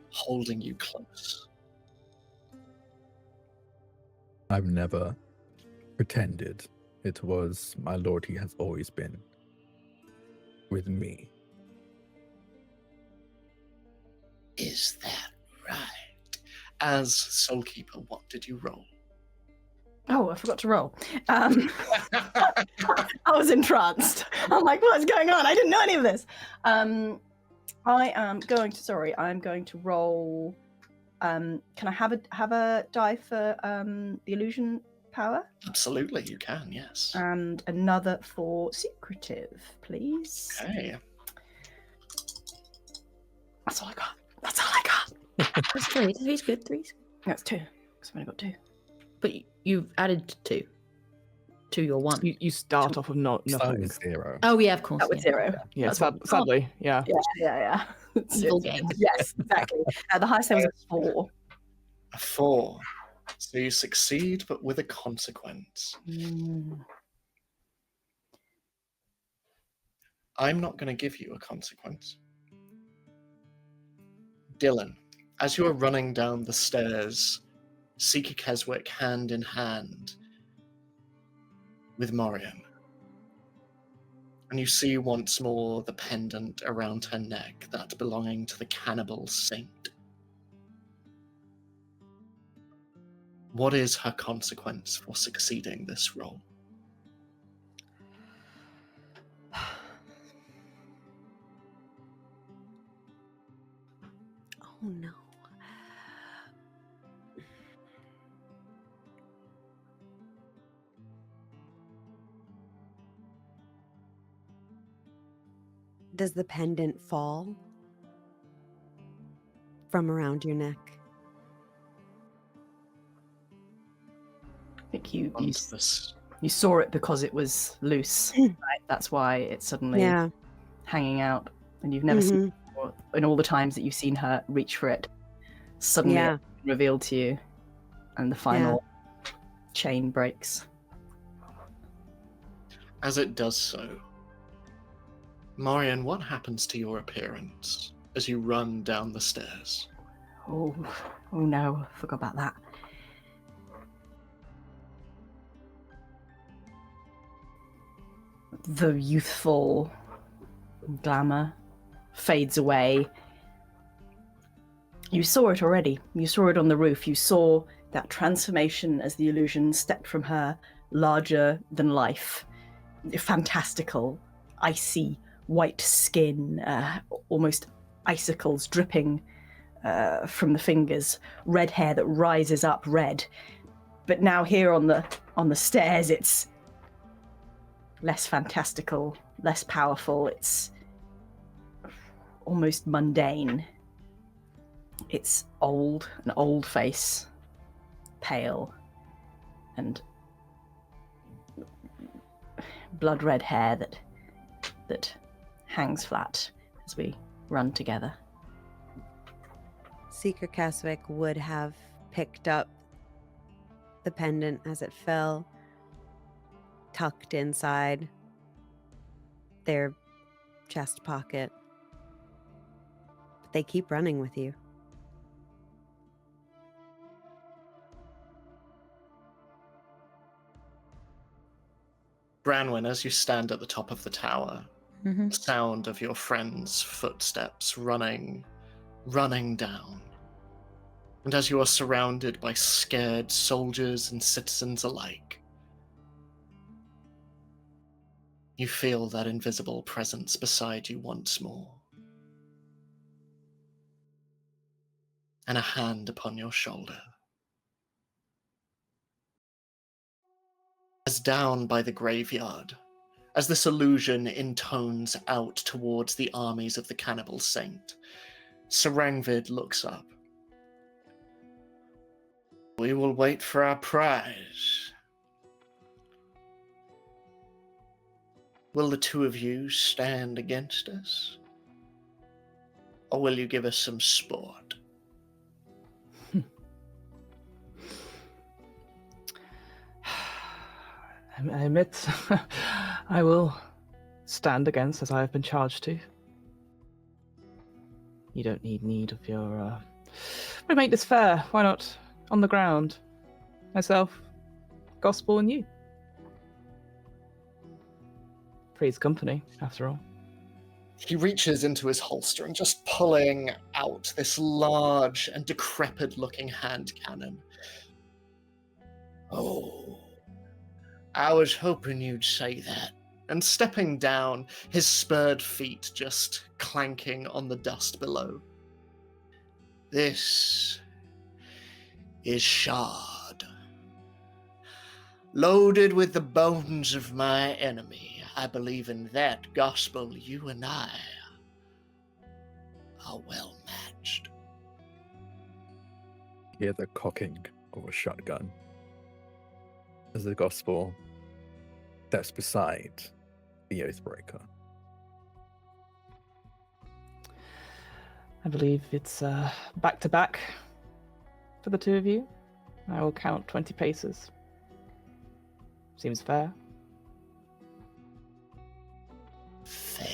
holding you close. I've never pretended it was my lord. He has always been with me. Is that right? As Soulkeeper, what did you roll? Oh, I forgot to roll. I was entranced. I'm like, what's going on? I didn't know any of this. I'm going to roll. Can I have a die for the illusion power? Absolutely, you can, yes. And another for secretive, please. Okay. That's all I got. That's all I got. That's three. Three's good. Three's good. That's 2. Because I've only got 2. But you've added 2 to your 1. You start off with Start nothing. with 0. Oh, yeah, of course. That was yeah. 0. Yeah, That's what we sadly, yeah. Yeah. Evil game. Yes, exactly. The highest was a 4. A 4. So you succeed, but with a consequence. I'm not going to give you a consequence. Dylan, as you are running down the stairs, Seeker Keswick hand in hand with Morian, and you see once more the pendant around her neck, that belonging to the cannibal saint. What is her consequence for succeeding this role? Oh no. Does the pendant fall from around your neck? I think you Once this you saw it because it was loose, right? That's why it's suddenly Yeah. hanging out, and you've never seen it before. In all the times that you've seen her reach for it, suddenly Yeah. it's revealed to you, and the final chain breaks. As it does so, Marion, what happens to your appearance as you run down the stairs? Oh no, I forgot about that. The youthful glamour fades away. You saw it already. You saw it on the roof. You saw that transformation as the illusion stepped from her, larger than life, fantastical, icy, white skin, almost icicles dripping from the fingers, red hair that rises up red. But now here on the stairs, it's less fantastical, less powerful. It's almost mundane. It's old, an old face, pale, and blood red hair that hangs flat as we run together. Seeker Keswick would have picked up the pendant as it fell, tucked inside their chest pocket. But they keep running with you. Branwen, as you stand at the top of the tower, Mm-hmm. the sound of your friend's footsteps running down. And as you are surrounded by scared soldiers and citizens alike, you feel that invisible presence beside you once more. And a hand upon your shoulder. As down by the graveyard, as this illusion intones out towards the armies of the cannibal saint, Sarangvid looks up. We will wait for our prize. Will the two of you stand against us? Or will you give us some sport? I admit, I will stand against as I have been charged to. You don't need of your... We'll make this fair. Why not? On the ground. Myself, Gospel, and you. Three's company, after all. He reaches into his holster and just pulling out this large and decrepit-looking hand cannon. Oh, I was hoping you'd say that. And stepping down, his spurred feet just clanking on the dust below. This is shard. Loaded with the bones of my enemy. I believe in that, Gospel. You and I are well matched. hear the cocking of a shotgun as the gospel steps beside the Oathbreaker. I believe it's back to back for the two of you. I will count 20 paces. Seems fair. Fair.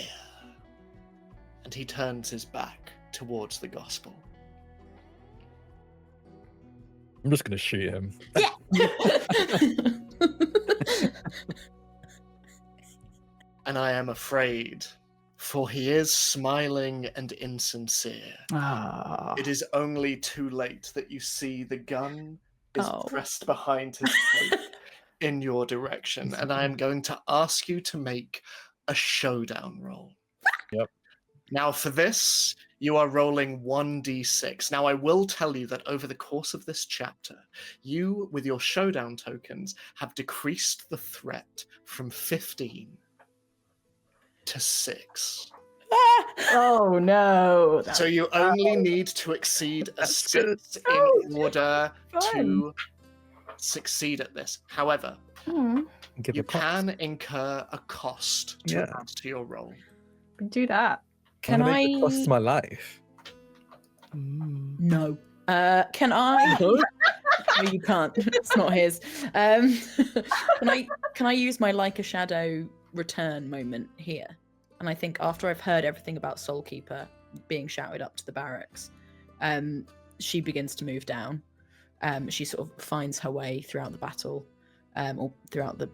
And he turns his back towards the gospel. I'm just gonna shoot him. And I am afraid, for he is smiling and insincere. Ah. It is only too late that you see the gun is Oh. pressed behind his cloak in your direction, and I am going to ask you to make a showdown roll. Yep. Now, for this, you are rolling 1d6. Now, I will tell you that over the course of this chapter, you, with your showdown tokens, have decreased the threat from 15 to 6. Oh no! So you only need to exceed a That's good. 6 Oh, in order fun. to succeed at this. However, Give you a cost. can incur a cost to Yeah. add to your roll. Do that. Can I'm gonna make the cost I? of my life. No. Can I? No, you can't. It's not his. Can I use my like a shadow return moment here? And I think after I've heard everything about Soulkeeper being shouted up to the barracks, she begins to move down. She sort of finds her way throughout the battle, or throughout the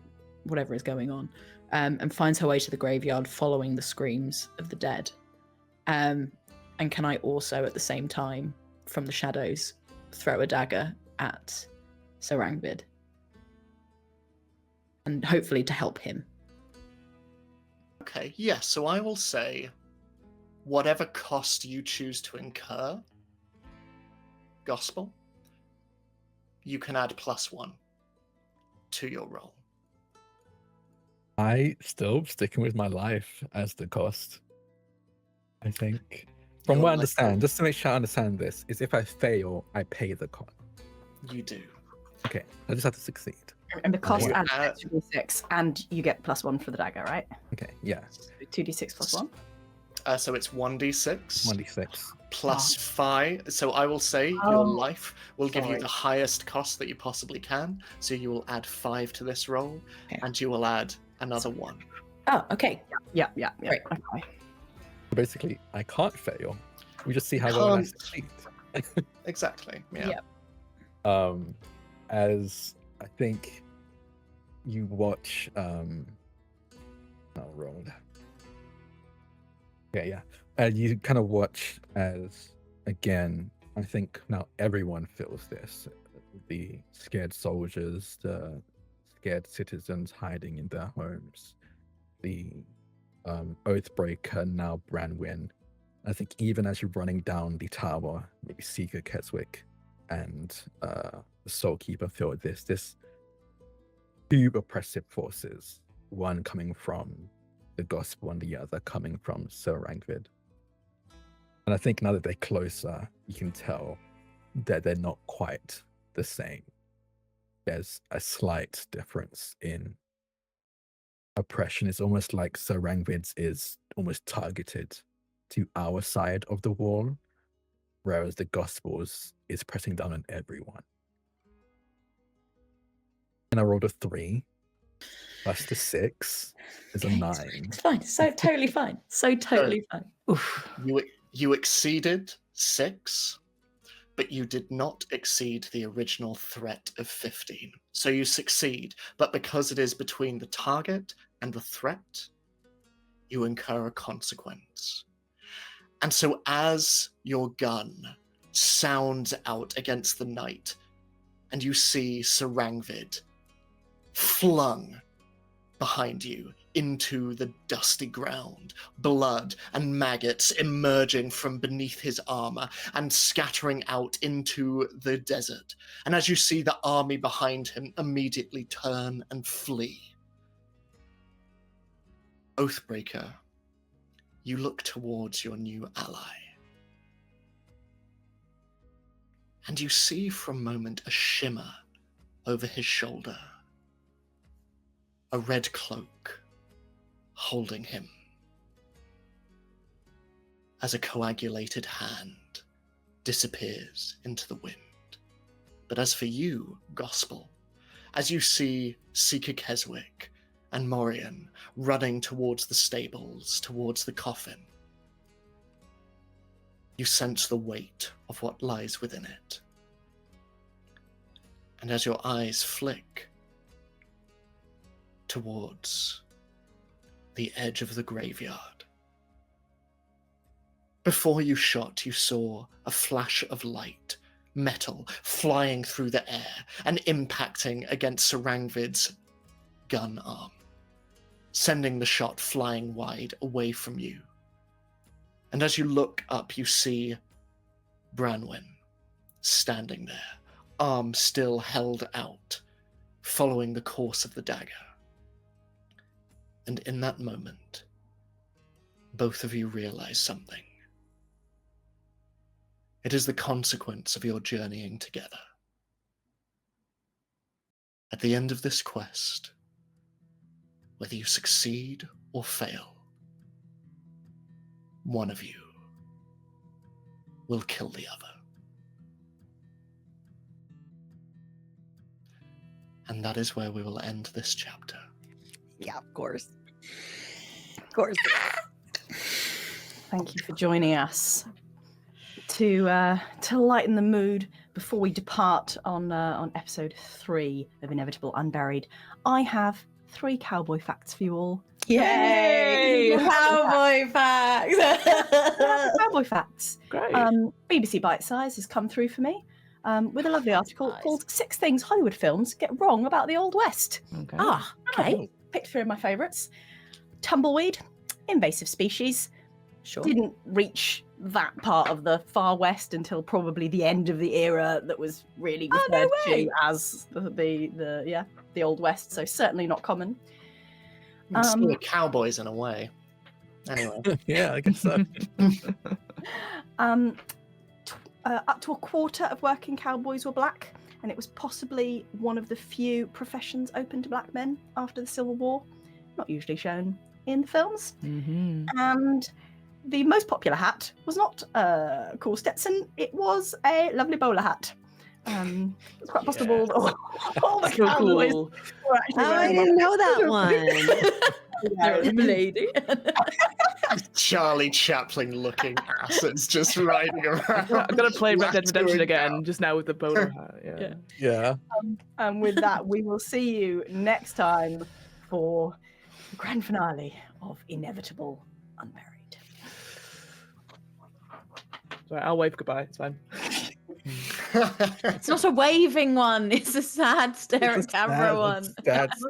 whatever is going on, and finds her way to the graveyard, following the screams of the dead. And can I also, at the same time, from the shadows, throw a dagger at Sarangvid? And hopefully to help him. Okay, yes, so I will say whatever cost you choose to incur, Gospel, you can add +1 to your roll. I still sticking with my life as the cost. I think. From Your what I life- understand, just to make sure I understand this, is if I fail, I pay the cost. You do. Okay, I just have to succeed. And the cost You adds add- extra d6, and you get +1 for the dagger, right? Okay, yeah, 2d6 plus 1. So it's 1d6 1d6. plus 5. So I will say your Oh, life will give you sorry. the highest cost that you possibly can. So you will add 5 to this roll, Okay. and you will add another 1. Oh, okay. Yeah. Right. Okay. Basically, I can't fail. We just see how You well I can't. succeed. Exactly. Yeah. Yeah. As I think you watch rolled. Yeah. You kind of watch as, again, I think now everyone feels this. The scared soldiers, the scared citizens hiding in their homes, the Oathbreaker, now Branwyn. I think even as you're running down the tower, maybe Seeker Keswick and the Soulkeeper feel this two oppressive forces, one coming from the Gospel and the other coming from Sir Rangvid. And I think now that they're closer, you can tell that they're not quite the same. There's a slight difference in oppression. It's almost like Sir Rangvid's is almost targeted to our side of the wall, whereas the Gospel's is pressing down on everyone. And I rolled a 3, plus the 6 is a Okay, 9. It's fine. So totally fine. So totally fine. Oof. You exceeded 6, but you did not exceed the original threat of 15. So you succeed, but because it is between the target and the threat, you incur a consequence. And so as your gun sounds out against the night, and you see Sarangvid flung behind you into the dusty ground, blood and maggots emerging from beneath his armor and scattering out into the desert. And as you see the army behind him immediately turn and flee, Oathbreaker, you look towards your new ally. and you see for a moment a shimmer over his shoulder. A red cloak holding him. As a coagulated hand disappears into the wind. But as for you, Gospel, as you see Seeker Keswick and Morian running towards the stables, towards the coffin, you sense the weight of what lies within it. And as your eyes flick towards the edge of the graveyard, before you shot, you saw a flash of light, metal flying through the air and impacting against Sarangvid's gun arm, sending the shot flying wide away from you. And as you look up, you see Branwen standing there, arm still held out, following the course of the dagger. And in that moment, both of you realize something. It is the consequence of your journeying together. At the end of this quest, whether you succeed or fail, one of you will kill the other. And that is where we will end this chapter. Yeah, of course. Of course. Thank you for joining us to lighten the mood before we depart on episode 3 of Inevitable Unburied. I have 3 cowboy facts for you all. Yay! Cowboy facts! Cowboy facts. Great. BBC Bite Size has come through for me with a lovely article Nice. called 6 Things Hollywood Films Get Wrong About the Old West. Okay. Ah, okay. Picked 3 of my favourites. Tumbleweed, invasive species. Sure. Didn't reach that part of the far west until probably the end of the era that was really Oh, no referred way. to as the Old West. So certainly not common. It's still cowboys in a way. Anyway. Yeah, I guess so. Up to a quarter of working cowboys were black, and it was possibly one of the few professions open to black men after the Civil War, not usually shown in the films. Mm-hmm. And the most popular hat was not a cool Stetson, it was a lovely bowler hat. It's quite possible that all the So cowboys cool. were actually Oh, I wearing didn't know that one. There's a lady. Charlie Chaplin looking asses just riding around. I'm gonna play Red Dead Redemption Lattering again, down. just now with the bowler hat. Yeah. Yeah. Yeah. And with that, we will see you next time for the grand finale of Inevitable Unburied. Sorry, I'll wave goodbye. It's fine. It's not a waving one. It's a sad stare It's at camera one. That's